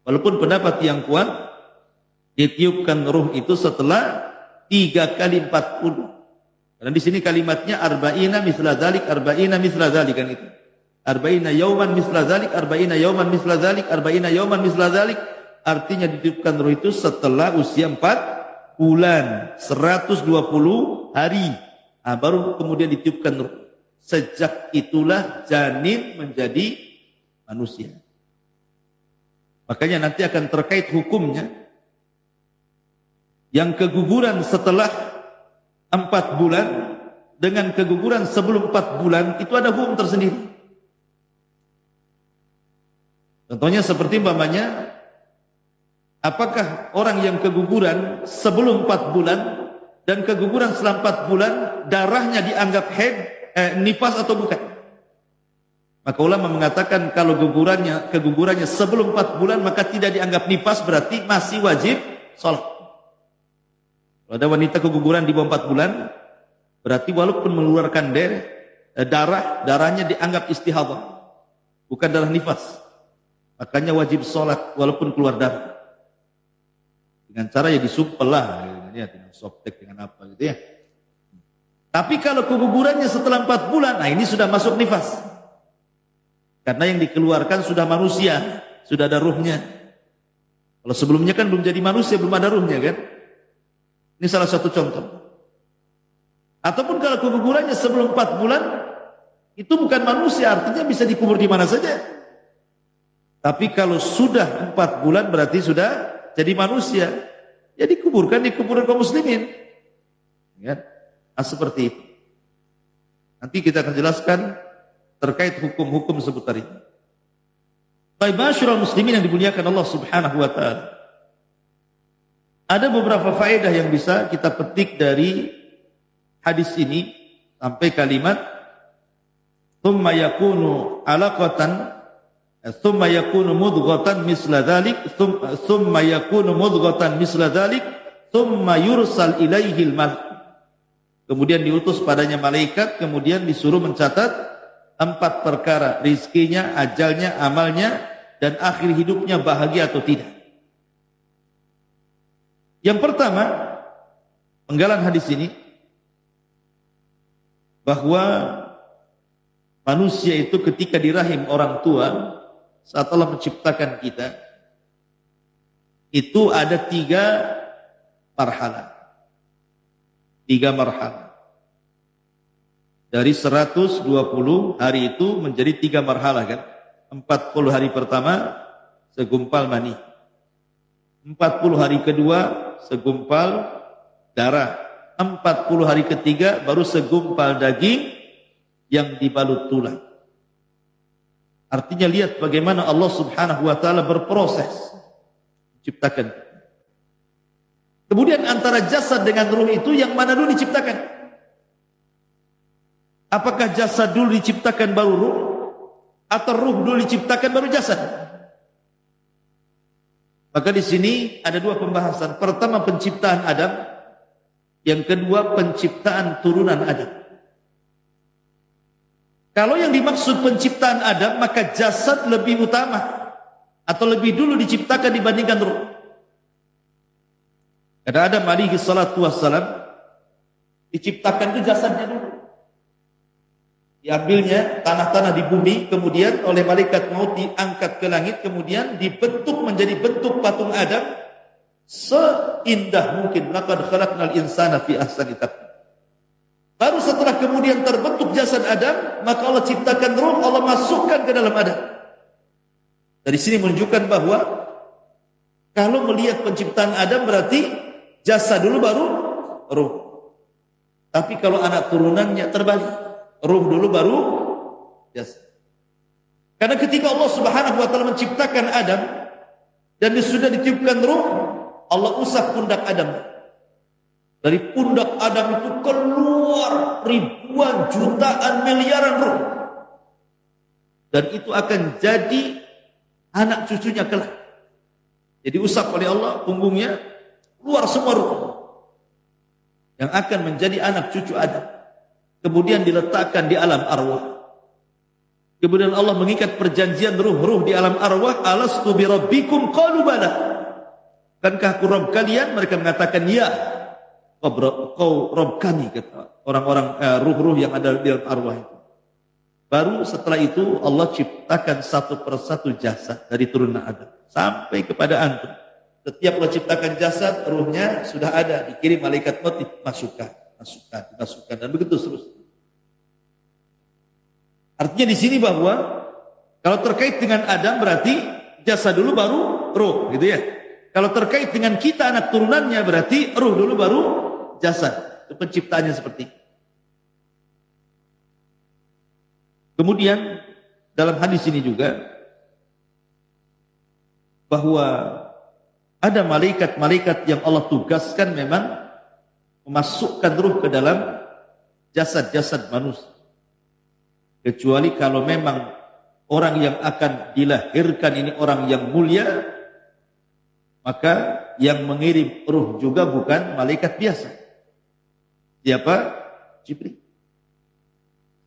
Walaupun pendapat yang kuat, ditiupkan ruh itu setelah 3 kali 40. Karena di sini kalimatnya arba'ina misla dzalik, arba'ina misla dzalik kan itu. Arba'ina yauman misla dzalik, arba'ina yauman misla dzalik, arba'ina yauman misla dzalik. Artinya ditiupkan ruh itu setelah usia 4 bulan, 120 hari. Nah, baru kemudian ditiupkan ruh. Sejak itulah janin menjadi manusia. Makanya nanti akan terkait hukumnya. Yang keguguran setelah 4 bulan dengan keguguran sebelum 4 bulan itu ada hukum tersendiri. Contohnya seperti umpamanya, apakah orang yang keguguran sebelum 4 bulan dan keguguran setelah 4 bulan darahnya dianggap nifas atau bukan? Maka ulama mengatakan kalau kegugurannya sebelum 4 bulan maka tidak dianggap nifas, berarti masih wajib sholat. Kalau ada wanita keguguran di bawah 4 bulan, berarti walaupun mengeluarkan darahnya dianggap istihadah, bukan darah nifas. Makanya wajib sholat walaupun keluar darah. Dengan cara ya disumpel lah, dengan softtek, dengan apa gitu ya. Tapi kalau kegugurannya setelah 4 bulan, nah ini sudah masuk nifas. Karena yang dikeluarkan sudah manusia, sudah ada ruhnya. Kalau sebelumnya kan belum jadi manusia, belum ada ruhnya kan. Ini salah satu contoh. Ataupun kalau kegugurannya sebelum 4 bulan, itu bukan manusia, artinya bisa dikubur di mana saja. Tapi kalau sudah 4 bulan berarti sudah jadi manusia. Ya dikuburkan di kuburan kaum muslimin. Ya. Nah, seperti itu. Nanti kita akan jelaskan terkait hukum-hukum seputar ini. Baik, masyarakat muslimin yang dimuliakan Allah Subhanahu wa taala. Ada beberapa faedah yang bisa kita petik dari hadis ini sampai kalimat thumma yakunu alaqatan thumma yakunu mudghatan misla dzalik thumma yakunu mudghatan misla dzalik thumma yursal ilaihi al-malak. Kemudian diutus padanya malaikat, kemudian disuruh mencatat 4 perkara, rizkinya, ajalnya, amalnya, dan akhir hidupnya bahagia atau tidak. Yang pertama, penggalan hadis ini, bahwa manusia itu ketika di rahim orang tua, saat Allah menciptakan kita, itu ada 3 marhalah. 3 marhalah. Dari 120 hari itu menjadi 3 marhalah kan. 40 hari pertama segumpal mani. 40 hari kedua segumpal darah. 40 hari ketiga baru segumpal daging yang dibalut tulang. Artinya lihat bagaimana Allah Subhanahu wa taala berproses menciptakan. Kemudian antara jasad dengan ruh itu yang mana dulu diciptakan? Apakah jasad dulu diciptakan baru ruh? Atau ruh dulu diciptakan baru jasad? Maka di sini ada 2 pembahasan. Pertama penciptaan Adam, yang kedua penciptaan turunan Adam. Kalau yang dimaksud penciptaan Adam, maka jasad lebih utama atau lebih dulu diciptakan dibandingkan ruh. Karena Adam alaihi salatu wassalam diciptakan itu jasadnya dulu. Diambilnya tanah-tanah di bumi, kemudian oleh malaikat maut diangkat ke langit, kemudian dibentuk menjadi bentuk patung Adam seindah mungkin. Laqad khalaqnal insana fi ahsani taqwim. Baru setelah kemudian terbentuk jasad Adam, maka Allah ciptakan ruh, Allah masukkan ke dalam Adam. Dari sini menunjukkan bahwa kalau melihat penciptaan Adam berarti jasad dulu baru ruh. Tapi kalau anak turunannya terbalik, ruh dulu baru jasad. Karena ketika Allah Subhanahu wa taala menciptakan Adam dan sudah ditiupkan ruh, Allah usap pundak Adam. Dari pundak Adam itu keluar ribuan, jutaan, miliaran ruh. Dan itu akan jadi anak cucunya kelak. Jadi usap oleh Allah punggungnya, keluar semua ruh yang akan menjadi anak cucu Adam. Kemudian diletakkan di alam arwah. Kemudian Allah mengikat perjanjian ruh-ruh di alam arwah. Alastu bi rabbikum qalu bala. Bukankah aku Rabb kalian? Mereka mengatakan ya. Kau Rabb kami, kata orang-orang ruh-ruh yang ada di alam arwah itu. Baru setelah itu Allah ciptakan satu persatu jasad dari turunan Adam sampai kepada antum. Setiap Allah ciptakan jasad, ruhnya sudah ada, dikirim malaikat maut, masukkan dan begitu seterusnya. Artinya di sini bahwa kalau terkait dengan Adam berarti jasad dulu baru ruh, gitu ya. Kalau terkait dengan kita anak turunannya berarti ruh dulu baru jasad. Itu penciptaannya seperti itu. Kemudian dalam hadis ini juga bahwa ada malaikat-malaikat yang Allah tugaskan memang memasukkan ruh ke dalam jasad-jasad manusia. Kecuali kalau memang orang yang akan dilahirkan ini orang yang mulia, maka yang mengirim ruh juga bukan malaikat biasa. Siapa? Jibril.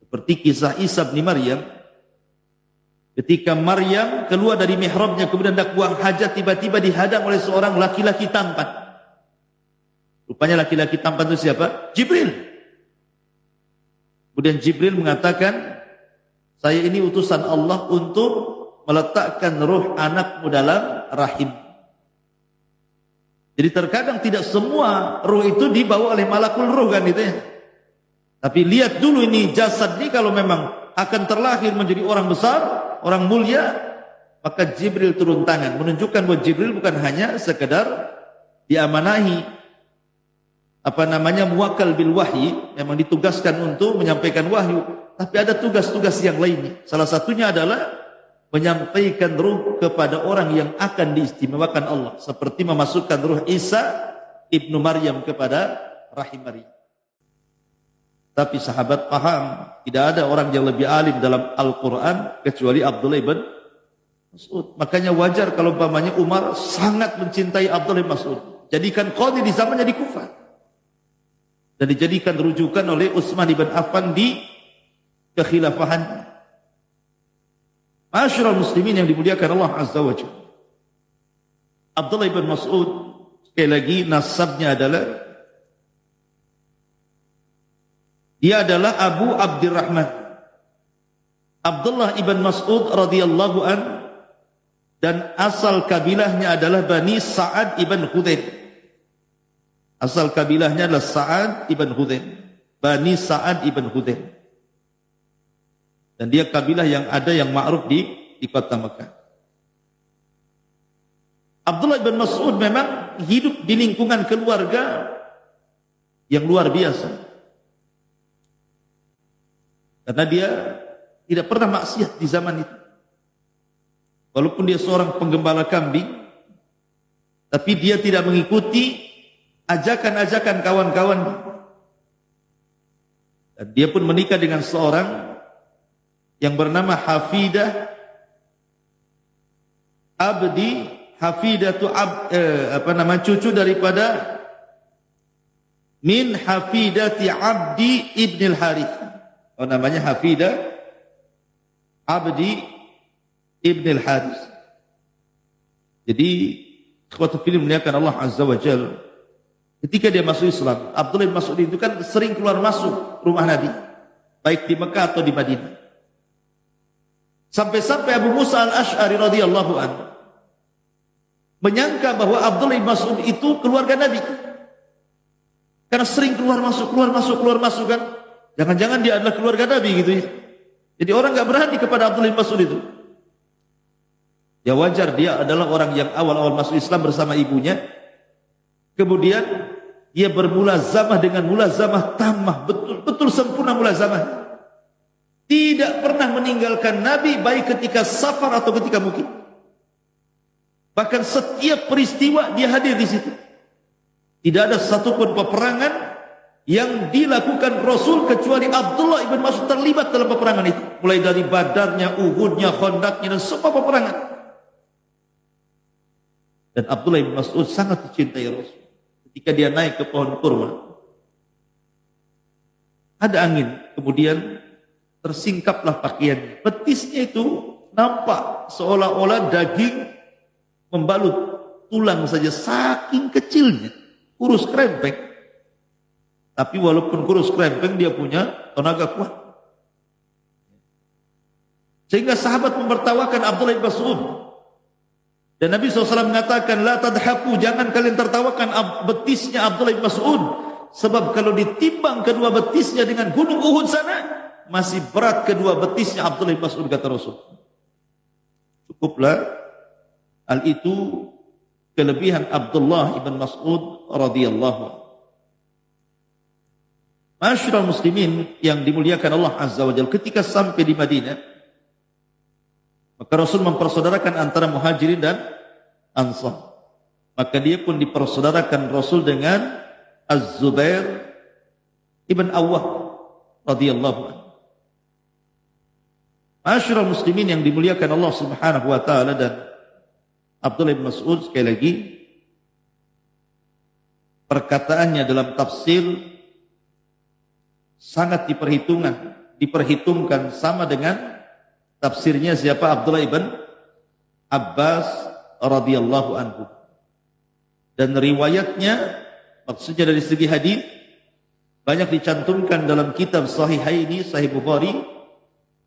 Seperti kisah Isa bin Maryam. Ketika Maryam keluar dari mihrabnya kemudian hendak buang hajat, tiba-tiba dihadang oleh seorang laki-laki tampan. Rupanya laki-laki tampan itu siapa? Jibril. Kemudian Jibril mengatakan, saya ini utusan Allah untuk meletakkan ruh anakmu dalam rahim. Jadi terkadang tidak semua ruh itu dibawa oleh malakul ruh kan itu ya. Tapi lihat dulu ini jasad ini kalau memang akan terlahir menjadi orang besar, orang mulia, maka Jibril turun tangan menunjukkan bahwa Jibril bukan hanya sekedar diamanahi muwakkal bil wahyi, memang ditugaskan untuk menyampaikan wahyu, tapi ada tugas-tugas yang lainnya. Salah satunya adalah menyampaikan ruh kepada orang yang akan diistimewakan Allah, seperti memasukkan ruh Isa ibnu Maryam kepada rahim Maryam. Tapi sahabat paham, tidak ada orang yang lebih alim dalam Al-Quran kecuali Abdullah ibn Mas'ud. Makanya wajar kalau umpamanya Umar sangat mencintai Abdullah ibn Mas'ud. Jadikan qadhi di zamannya di Kufah. Dan dijadikan rujukan oleh Utsman ibn Affan di kekhilafahan. Ma'asyiral muslimin yang dimuliakan Allah Azza wa Jalla. Abdullah ibn Mas'ud, sekali lagi nasabnya adalah dia adalah Abu Abdurrahman. Abdullah ibn Mas'ud radhiyallahu an, dan asal kabilahnya adalah Bani Sa'ad ibn Khudain. Asal kabilahnya adalah Sa'ad ibn Khudain. Bani Sa'ad ibn Khudain. Dan dia kabilah yang ada yang ma'ruf di kota Mekah. Abdullah ibn Mas'ud memang hidup di lingkungan keluarga yang luar biasa. Karena dia tidak pernah maksiat di zaman itu. Walaupun dia seorang penggembala kambing, tapi dia tidak mengikuti ajakan-ajakan kawan-kawannya. Dan dia pun menikah dengan seorang yang bernama Hafidah Abdi, Hafidatu cucu daripada min Hafidati Abdi ibn al-Harith. Namanya Hafidah Abdi ibn al-Harith. Jadi suatu film memuliakan Allah Azza wa Jalla. Ketika dia masuk Islam, Abdullah bin Mas'ud itu kan sering keluar masuk rumah Nabi, baik di Mekah atau di Madinah. Sampai-sampai Abu Musa al-Ash'ari radhiyallahu anhu menyangka bahwa Abdullah bin Mas'ud itu keluarga Nabi. Karena sering keluar masuk kan. Jangan-jangan dia adalah keluarga Nabi gitu ya. Jadi orang enggak berani kepada Abdullah bin Mas'ud itu. Ya wajar, dia adalah orang yang awal-awal masuk Islam bersama ibunya. Kemudian dia bermulazamah dengan mulazamah tammah, betul-betul sempurna mulazamah. tidak pernah meninggalkan Nabi baik ketika safar atau ketika mukim. Bahkan setiap peristiwa dia hadir di situ. Tidak ada satupun peperangan yang dilakukan Rasul kecuali Abdullah ibn Mas'ud terlibat dalam peperangan itu. Mulai dari Badarnya, Uhudnya, Khandaqnya, dan semua peperangan. Dan Abdullah ibn Mas'ud sangat dicintai Rasul. Ketika dia naik ke pohon kurma, ada angin, kemudian tersingkaplah pakaiannya. Betisnya itu nampak seolah-olah daging membalut tulang saja, saking kecilnya, kurus krempeng. Tapi walaupun kurus krempeng, dia punya tenaga kuat. Sehingga sahabat mempertawakan Abdullah bin Mas'ud. Dan Nabi SAW mengatakan, la tadhaku, jangan kalian tertawakan betisnya Abdullah bin Mas'ud. Sebab kalau ditimbang kedua betisnya dengan gunung Uhud sana, masih berat kedua betisnya Abdullah bin Mas'ud, kata Rasul. Cukuplah hal itu kelebihan Abdullah ibn Mas'ud radhiyallahu anhu. Masyarul muslimin yang dimuliakan Allah Azza wa Jalla, ketika sampai di Madinah, maka Rasul mempersaudarakan antara Muhajirin dan Ansar. Maka dia pun dipersaudarakan Rasul dengan Az-Zubair ibn Awwam radhiyallahu anhu. Masyarul muslimin yang dimuliakan Allah Subhanahu wa taala, dan Abdullah bin Mas'ud sekali lagi perkataannya dalam tafsir sangat diperhitungkan sama dengan tafsirnya siapa? Abdullah ibn Abbas radhiyallahu anhu. Dan riwayatnya, maksudnya dari segi hadis, banyak dicantumkan dalam kitab Sahihaini, Sahih Bukhari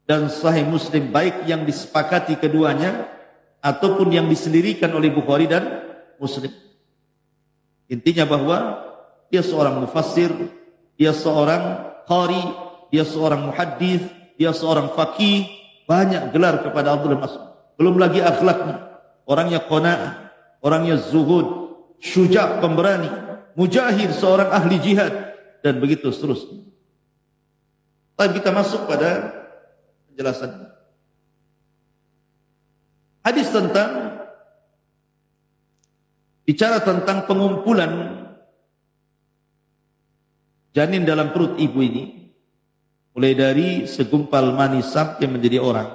dan Sahih Muslim, baik yang disepakati keduanya ataupun yang disendirikan oleh Bukhari dan Muslim. Intinya bahwa dia seorang mufassir, dia seorang qari, dia seorang muhaddis, dia seorang faqih, banyak gelar kepada Abdullah Mas'ud. Belum lagi akhlaknya, orangnya qanaah, orangnya zuhud, syuja', pemberani, mujahid, seorang ahli jihad, dan begitu seterusnya. Tapi kita masuk pada penjelasan hadis tentang bicara tentang pengumpulan janin dalam perut ibu ini, mulai dari segumpal mani sampai menjadi orang.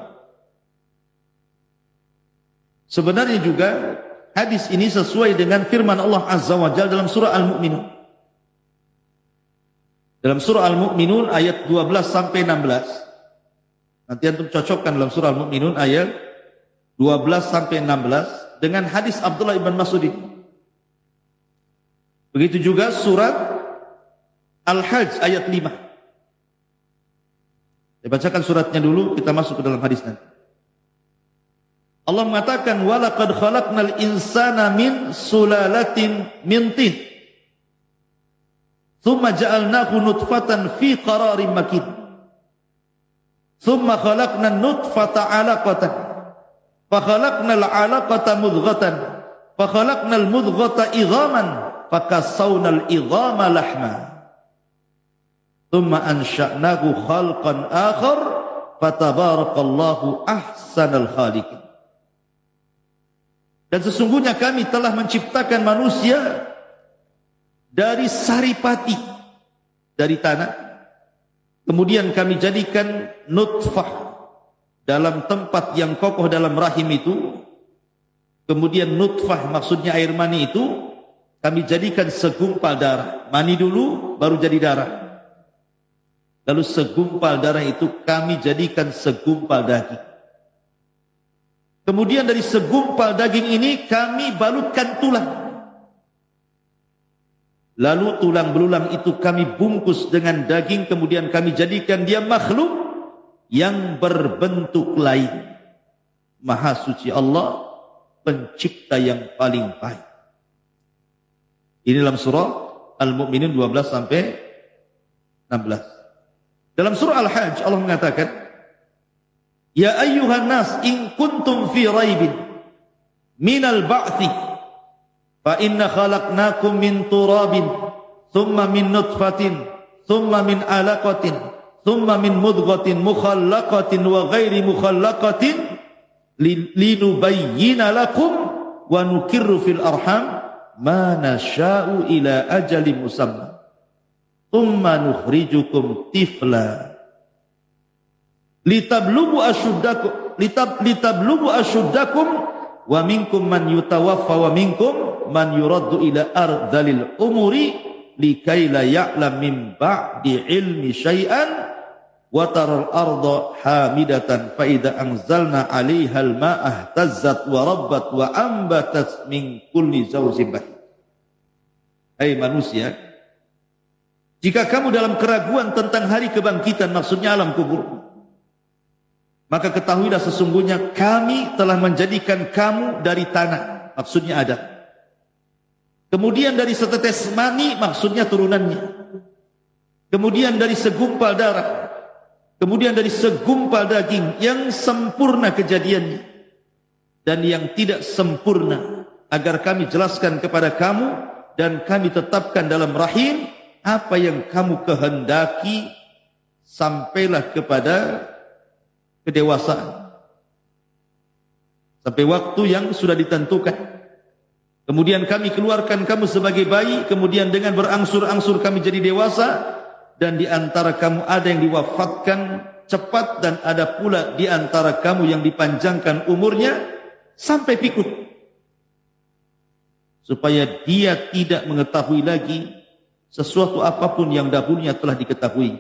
Sebenarnya juga hadis ini sesuai dengan firman Allah Azza wa Jalla dalam surah Al-Mu'minun. Dalam surah Al-Mu'minun ayat 12 sampai 16. Nanti antum cocokkan dalam surah Al-Mu'minun ayat 12 sampai 16 dengan hadis Abdullah ibn Mas'ud. Begitu juga surat Al-Hajj ayat 5. Saya bacakan suratnya dulu, kita masuk ke dalam hadis nanti. Allah mengatakan, walaqad khalaqnal insana min sulalatin min tin, thumma ja'alnahu nutfatan fi qararin makin, thumma khalaqnan nutfata 'alaqatan, fa khalaqnal 'alaqata mudghatan, fa khalaqnal mudghata idhaman, fa kassawnal idhama lahma, thumma ansha'nahu khalqan akhar, fatabarakallahu ahsanal khaliqin. Dan sesungguhnya kami telah menciptakan manusia dari saripati, dari tanah. Kemudian kami jadikan nutfah dalam tempat yang kokoh dalam rahim itu. Kemudian nutfah maksudnya air mani itu kami jadikan segumpal darah. Mani dulu baru jadi darah. Lalu segumpal darah itu kami jadikan segumpal daging. Kemudian dari segumpal daging ini kami balutkan tulang. Lalu tulang belulang itu kami bungkus dengan daging, kemudian kami jadikan dia makhluk yang berbentuk lain. Maha suci Allah, pencipta yang paling baik. Ini dalam surah Al-Mu'minun 12 sampai 16. Dalam surah Al-Hajj Allah mengatakan, ya ayyuhan nas in kuntum fi raibin minal ba'thi fa inna khalaqnakum min turabin thumma min nutfatin thumma min alaqatin thumma min mudghatin mukhallaqatin wa ghairi mukhallaqatin linubayyina lakum wa nukirru fil arham ma nasha'u ila ajalin musamma thumma nukhrijukum tifla litablugu asyuddakum wa minkum man yutawaffa wa minkum man yuraddu ila ardhalil umuri likai la ya'lam min ba'di ilmi syai'an wa taral arda hamidatan fa idza anzalna 'alaihal ma'a ihtazzat wa rabbat wa ambatat min kulli zawjin bahij. Hai manusia, jika kamu dalam keraguan tentang hari kebangkitan, maksudnya alam kubur, maka ketahuilah sesungguhnya kami telah menjadikan kamu dari tanah, maksudnya Adam. Kemudian dari setetes mani, maksudnya turunannya. Kemudian dari segumpal darah. Kemudian dari segumpal daging yang sempurna kejadiannya. Dan yang tidak sempurna, agar kami jelaskan kepada kamu dan kami tetapkan dalam rahim apa yang kamu kehendaki sampailah kepada kedewasaan. Sampai waktu yang sudah ditentukan. Kemudian kami keluarkan kamu sebagai bayi, kemudian dengan berangsur-angsur kami jadi dewasa, dan di antara kamu ada yang diwafatkan cepat, dan ada pula di antara kamu yang dipanjangkan umurnya sampai pikun. Supaya dia tidak mengetahui lagi sesuatu apapun yang dahulunya telah diketahui.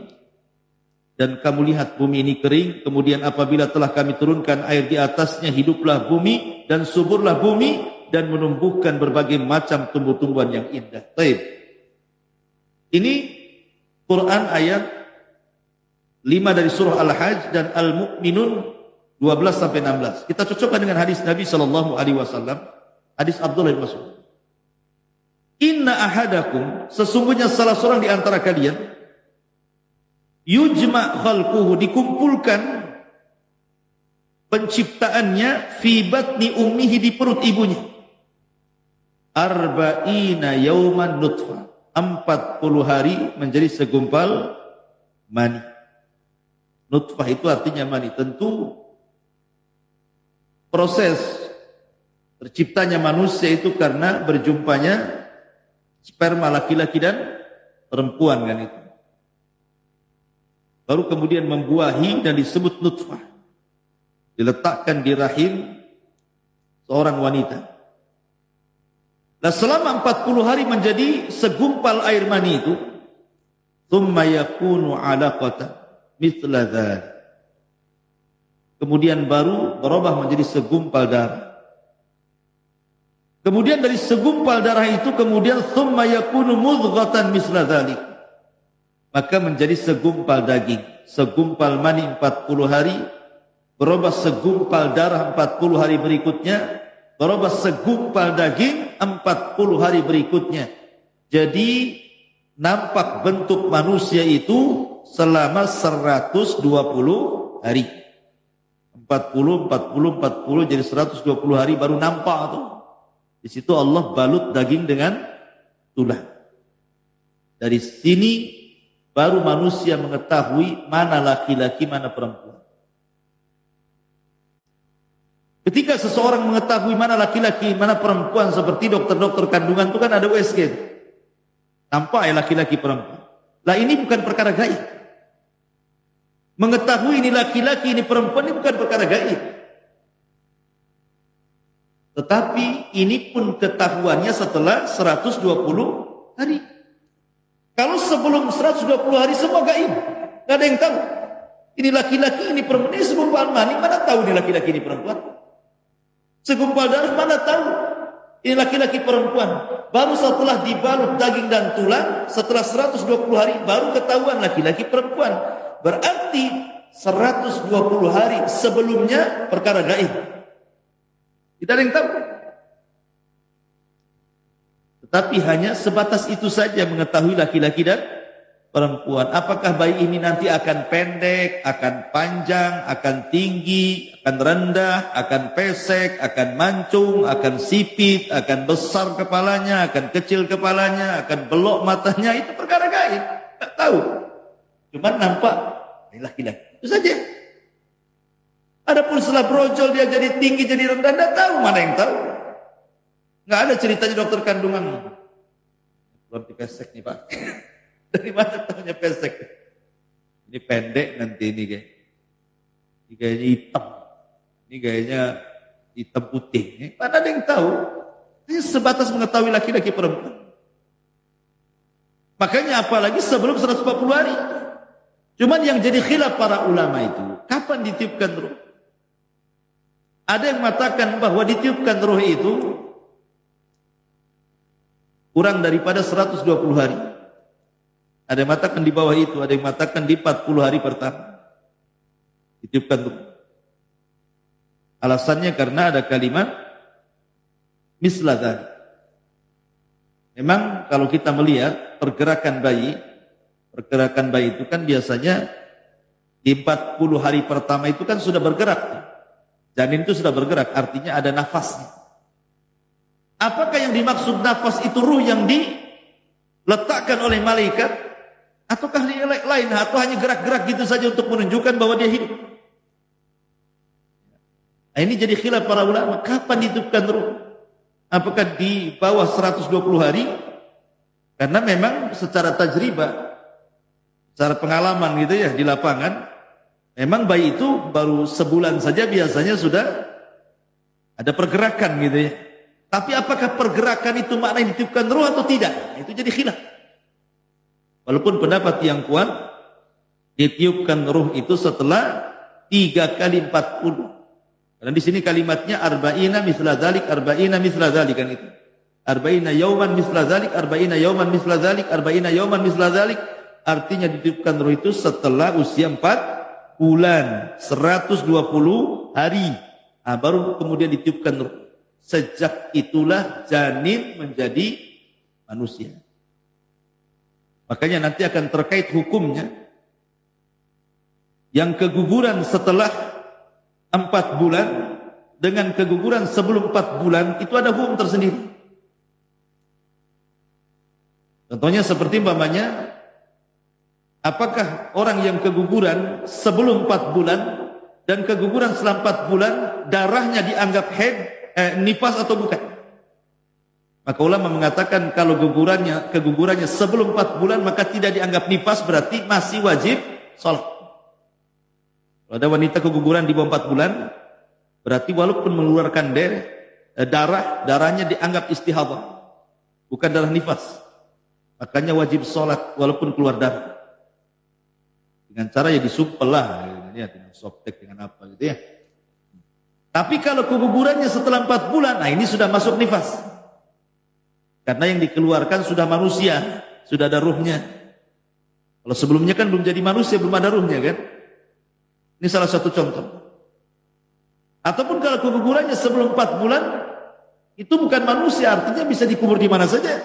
Dan kamu lihat bumi ini kering, kemudian apabila telah kami turunkan air di atasnya, hiduplah bumi dan suburlah bumi dan menumbuhkan berbagai macam tumbuh-tumbuhan yang indah. Baik. Ini Quran ayat 5 dari surah Al-Hajj dan Al-Mu'minun 12 sampai 16. Kita cocokkan dengan hadis Nabi sallallahu alaihi wasallam, hadis Abdullah bin Mas'ud. Inna ahadakum, sesungguhnya salah seorang di antara kalian, yujma' khalquhu, dikumpulkan penciptaannya, fi batni ummihi, di perut ibunya, arba'ina yauman nutfah, 40 hari menjadi segumpal mani. Nutfah itu artinya mani. Tentu proses terciptanya manusia itu karena berjumpanya sperma laki-laki dan perempuan, kan itu. Baru kemudian membuahi dan disebut nutfah. Diletakkan di rahim seorang wanita. Nah, selama 40 hari menjadi segumpal air mani itu, thumma yakunu 'alaqatan mithla dzalik. Kemudian baru berubah menjadi segumpal darah. Kemudian dari segumpal darah itu kemudian thumma yakunu mudghatan mithla dzalik. Maka menjadi segumpal daging, segumpal mani 40 hari, berubah segumpal darah 40 hari berikutnya, berubah segumpal daging 40 hari berikutnya. Jadi nampak bentuk manusia itu selama 120 hari. 40 jadi 120 hari baru nampak tuh. Di situ Allah balut daging dengan tulang. Dari sini baru manusia mengetahui mana laki-laki, mana perempuan. Ketika seseorang mengetahui mana laki-laki, mana perempuan, seperti dokter-dokter kandungan itu kan ada USG. Nampak ya laki-laki perempuan. Lah ini bukan perkara gaib. Mengetahui ini laki-laki, ini perempuan, ini bukan perkara gaib. Tetapi ini pun ketahuannya setelah 120 hari. Kalau sebelum 120 hari semua gaib. Gak ada yang tahu. Ini laki-laki, ini perempuan, ini segumpal mani, mana tahu ini laki-laki, ini perempuan. Segumpal darah mana tahu ini laki-laki perempuan. Baru setelah dibalut daging dan tulang, setelah 120 hari baru ketahuan laki-laki perempuan. Berarti 120 hari sebelumnya perkara gaib. Kita ada yang tahu. Tetapi hanya sebatas itu saja mengetahui laki-laki dan perempuan. Apakah bayi ini nanti akan pendek, akan panjang, akan tinggi, akan rendah, akan pesek, akan mancung, akan sipit, akan besar kepalanya, akan kecil kepalanya, akan belok matanya, itu perkara gaib. Tak tahu. Cuma nampak laki-laki. Itu saja. Adapun setelah brojol dia jadi tinggi, jadi rendah, tidak tahu, mana yang tahu. Nggak ada ceritanya dokter kandungan. Belum dipesek nih Pak. Dari mana tahunya pesek? Ini pendek nanti ini kayak. Ini kayaknya hitam. Ini kayaknya hitam putih. Mana ada yang tahu? Ini sebatas mengetahui laki-laki perempuan. Makanya apalagi sebelum 140 hari. Cuman yang jadi khilaf para ulama itu, kapan ditiupkan ruh? Ada yang mengatakan bahwa ditiupkan ruh itu kurang daripada 120 hari. Ada yang mengatakan di bawah itu, ada yang mengatakan di 40 hari pertama. Ditiupkan ruh. Alasannya karena ada kalimat misla dzalik. Memang kalau kita melihat pergerakan bayi itu kan biasanya di 40 hari pertama itu kan sudah bergerak. Janin itu sudah bergerak, artinya ada nafasnya. Apakah yang dimaksud nafas itu ruh yang diletakkan oleh malaikat? Ataukah lain atau hanya gerak-gerak gitu saja untuk menunjukkan bahwa dia hidup? Nah, ini jadi khilaf para ulama, kapan ditiupkan ruh? Apakah di bawah 120 hari? Karena memang secara tajribah, secara pengalaman gitu ya di lapangan, memang bayi itu baru sebulan saja biasanya sudah ada pergerakan gitu ya. Tapi apakah pergerakan itu maknanya ditiupkan ruh atau tidak? Itu jadi khilaf. Walaupun pendapat yang kuat, ditiupkan ruh itu setelah 3 kali 40. Karena di sini kalimatnya arba'ina misla dzalik, arba'ina misla dzalik kan itu. Arba'ina yauman misla dzalik, arba'ina yauman misla dzalik, arba'ina yauman misla dzalik. Artinya ditiupkan ruh itu setelah usia 4 bulan, 120 hari. Nah, baru kemudian ditiupkan ruh. Sejak itulah janin menjadi manusia. Makanya nanti akan terkait hukumnya. Yang keguguran setelah 4 bulan dengan keguguran sebelum 4 bulan itu ada hukum tersendiri. Contohnya seperti umpamanya, apakah orang yang keguguran sebelum 4 bulan dan keguguran setelah 4 bulan darahnya dianggap nifas atau bukan? Maka ulama mengatakan kalau kegugurannya sebelum 4 bulan maka tidak dianggap nifas, berarti masih wajib sholat. Kalau ada wanita keguguran di bawah 4 bulan, berarti walaupun mengeluarkan darahnya dianggap istihadah, bukan darah nifas. Makanya wajib sholat walaupun keluar darah. Dengan cara ya disumpel lah, ya, dengan softtek, dengan apa gitu ya. Tapi kalau kegugurannya setelah 4 bulan, nah ini sudah masuk nifas. Karena yang dikeluarkan sudah manusia, sudah ada ruhnya. Kalau sebelumnya kan belum jadi manusia, belum ada ruhnya kan. Ini salah satu contoh. Ataupun kalau kegugurannya sebelum 4 bulan, itu bukan manusia, artinya bisa dikubur di mana saja.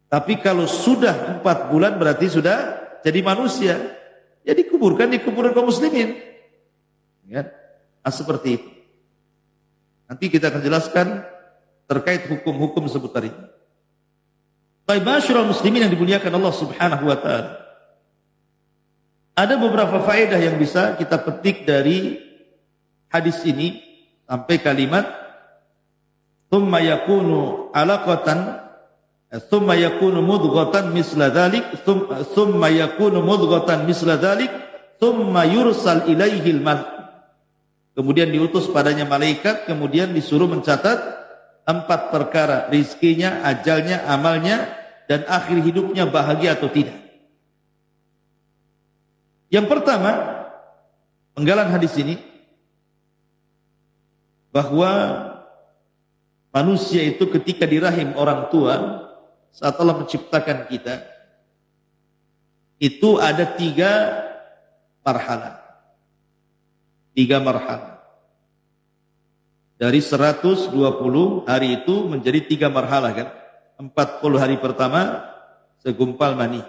Tapi kalau sudah 4 bulan berarti sudah jadi manusia. Ya dikuburkan di kuburan kaum muslimin. Ya, nah, seperti itu. Nanti kita akan jelaskan terkait hukum-hukum seputar ini. Baik, masyarul muslimin yang dimuliakan Allah Subhanahu wa taala. Ada beberapa faedah yang bisa kita petik dari hadis ini sampai kalimat thumma yakunu alaqatan thumma yakunu mudghatan misla dzalik thumma yakunu mudghatan misla dzalik thumma yursal ilaihi al-malak. Kemudian diutus padanya malaikat, kemudian disuruh mencatat 4 perkara, rizkinya, ajalnya, amalnya, dan akhir hidupnya bahagia atau tidak. Yang pertama, penggalan hadis ini, bahwa manusia itu ketika di rahim orang tua, saat Allah menciptakan kita, itu ada 3 marhalah. 3 marhalah. Dari 120 hari itu menjadi 3 marhalah kan. 40 hari pertama segumpal mani.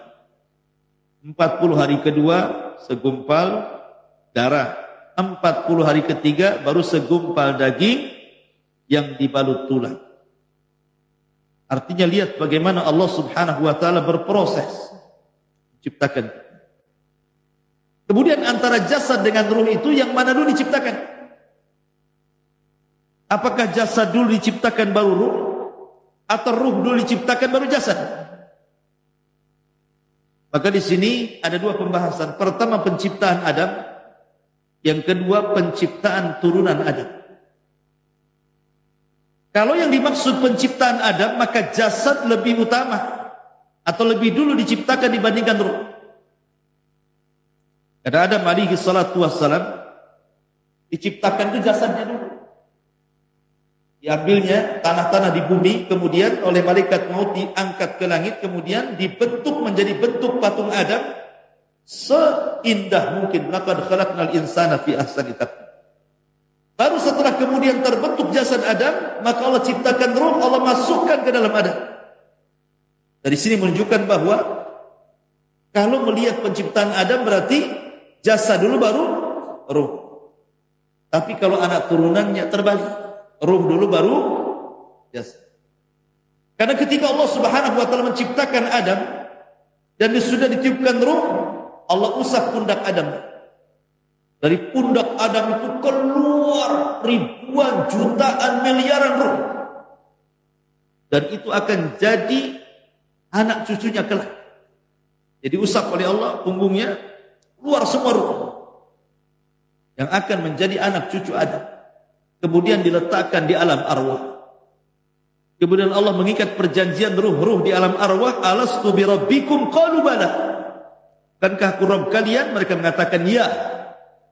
40 hari kedua segumpal darah. 40 hari ketiga baru segumpal daging yang dibalut tulang. Artinya lihat bagaimana Allah Subhanahu wa taala berproses menciptakan. Kemudian antara jasad dengan ruh itu yang mana dulu diciptakan? Apakah jasad dulu diciptakan baru ruh? Atau ruh dulu diciptakan baru jasad? Maka di sini ada dua pembahasan. Pertama penciptaan Adam, yang kedua penciptaan turunan Adam. Kalau yang dimaksud penciptaan Adam, maka jasad lebih utama atau lebih dulu diciptakan dibandingkan ruh. Karena Adam alaihi salatu wassalam diciptakan itu jasadnya dulu. Diambilnya tanah-tanah di bumi, kemudian oleh malaikat maut diangkat ke langit, kemudian dibentuk menjadi bentuk patung Adam seindah mungkin. Laqad khalaqnal insana fi ahsani taqwim. Baru setelah kemudian terbentuk jasad Adam, maka Allah ciptakan ruh, Allah masukkan ke dalam Adam. Dari sini menunjukkan bahwa kalau melihat penciptaan Adam berarti jasad dulu baru ruh. Tapi kalau anak turunannya terbalik. Ruh dulu baru jasad. Karena ketika Allah Subhanahu wa taala menciptakan Adam dan sudah ditiupkan ruh, Allah usap pundak Adam. Dari pundak Adam itu keluar ribuan, jutaan, miliaran ruh. Dan itu akan jadi anak cucunya kelak. Jadi usap oleh Allah punggungnya, keluar semua ruh yang akan menjadi anak cucu Adam. Kemudian diletakkan di alam arwah. Kemudian Allah mengikat perjanjian ruh-ruh di alam arwah. Alastu bi rabbikum qalu bala. Bukankah aku Rabb kalian? Mereka mengatakan ya.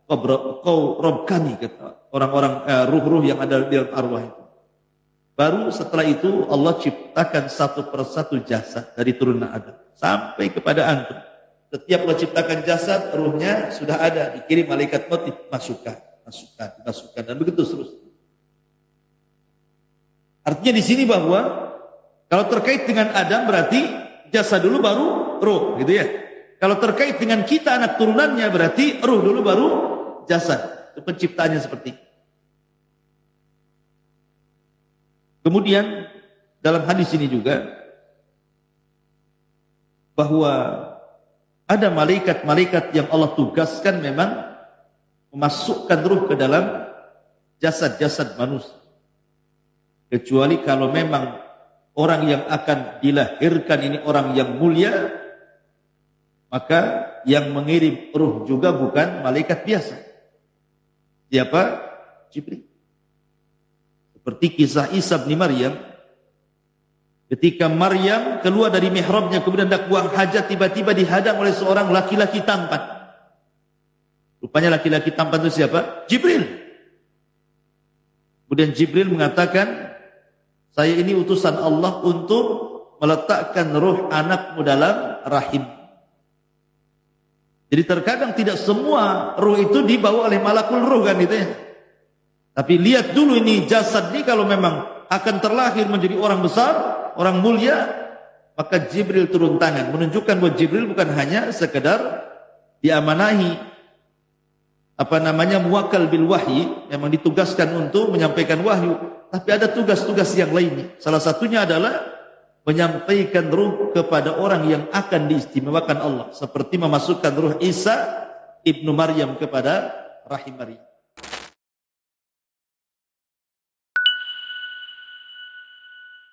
Kau Rabb kami, kata orang-orang ruh-ruh yang ada di alam arwah itu. Baru setelah itu Allah ciptakan satu persatu jasad dari turunan Adam sampai kepada antum. Setiap Allah ciptakan jasad, ruhnya sudah ada, dikirim malaikat maut, dimasukkan dan begitu seterusnya. Artinya di sini bahwa kalau terkait dengan Adam berarti jasad dulu baru ruh, gitu ya. Kalau terkait dengan kita anak turunannya berarti ruh dulu baru jasad. Itu penciptaannya seperti itu. Kemudian dalam hadis ini juga bahwa ada malaikat-malaikat yang Allah tugaskan memang memasukkan ruh ke dalam jasad-jasad manusia. Kecuali kalau memang orang yang akan dilahirkan ini orang yang mulia, maka yang mengirim ruh juga bukan malaikat biasa. Siapa? Jibril. Seperti kisah Isa bin Maryam. Ketika Maryam keluar dari mihrabnya kemudian hendak buang hajat, tiba-tiba dihadang oleh seorang laki-laki tampan. Rupanya laki-laki tampan itu siapa? Jibril. Kemudian Jibril mengatakan, saya ini utusan Allah untuk meletakkan ruh anakmu dalam rahim. Jadi terkadang tidak semua ruh itu dibawa oleh malakul ruh kan gitu ya. Tapi lihat dulu ini jasad ini kalau memang akan terlahir menjadi orang besar, orang mulia, maka Jibril turun tangan. Menunjukkan bahwa Jibril bukan hanya sekedar diamanahi muwakkal bil wahyi, memang ditugaskan untuk menyampaikan wahyu, tapi ada tugas-tugas yang lainnya. Salah satunya adalah menyampaikan ruh kepada orang yang akan diistimewakan Allah, seperti memasukkan ruh Isa ibnu Maryam kepada rahim Maryam.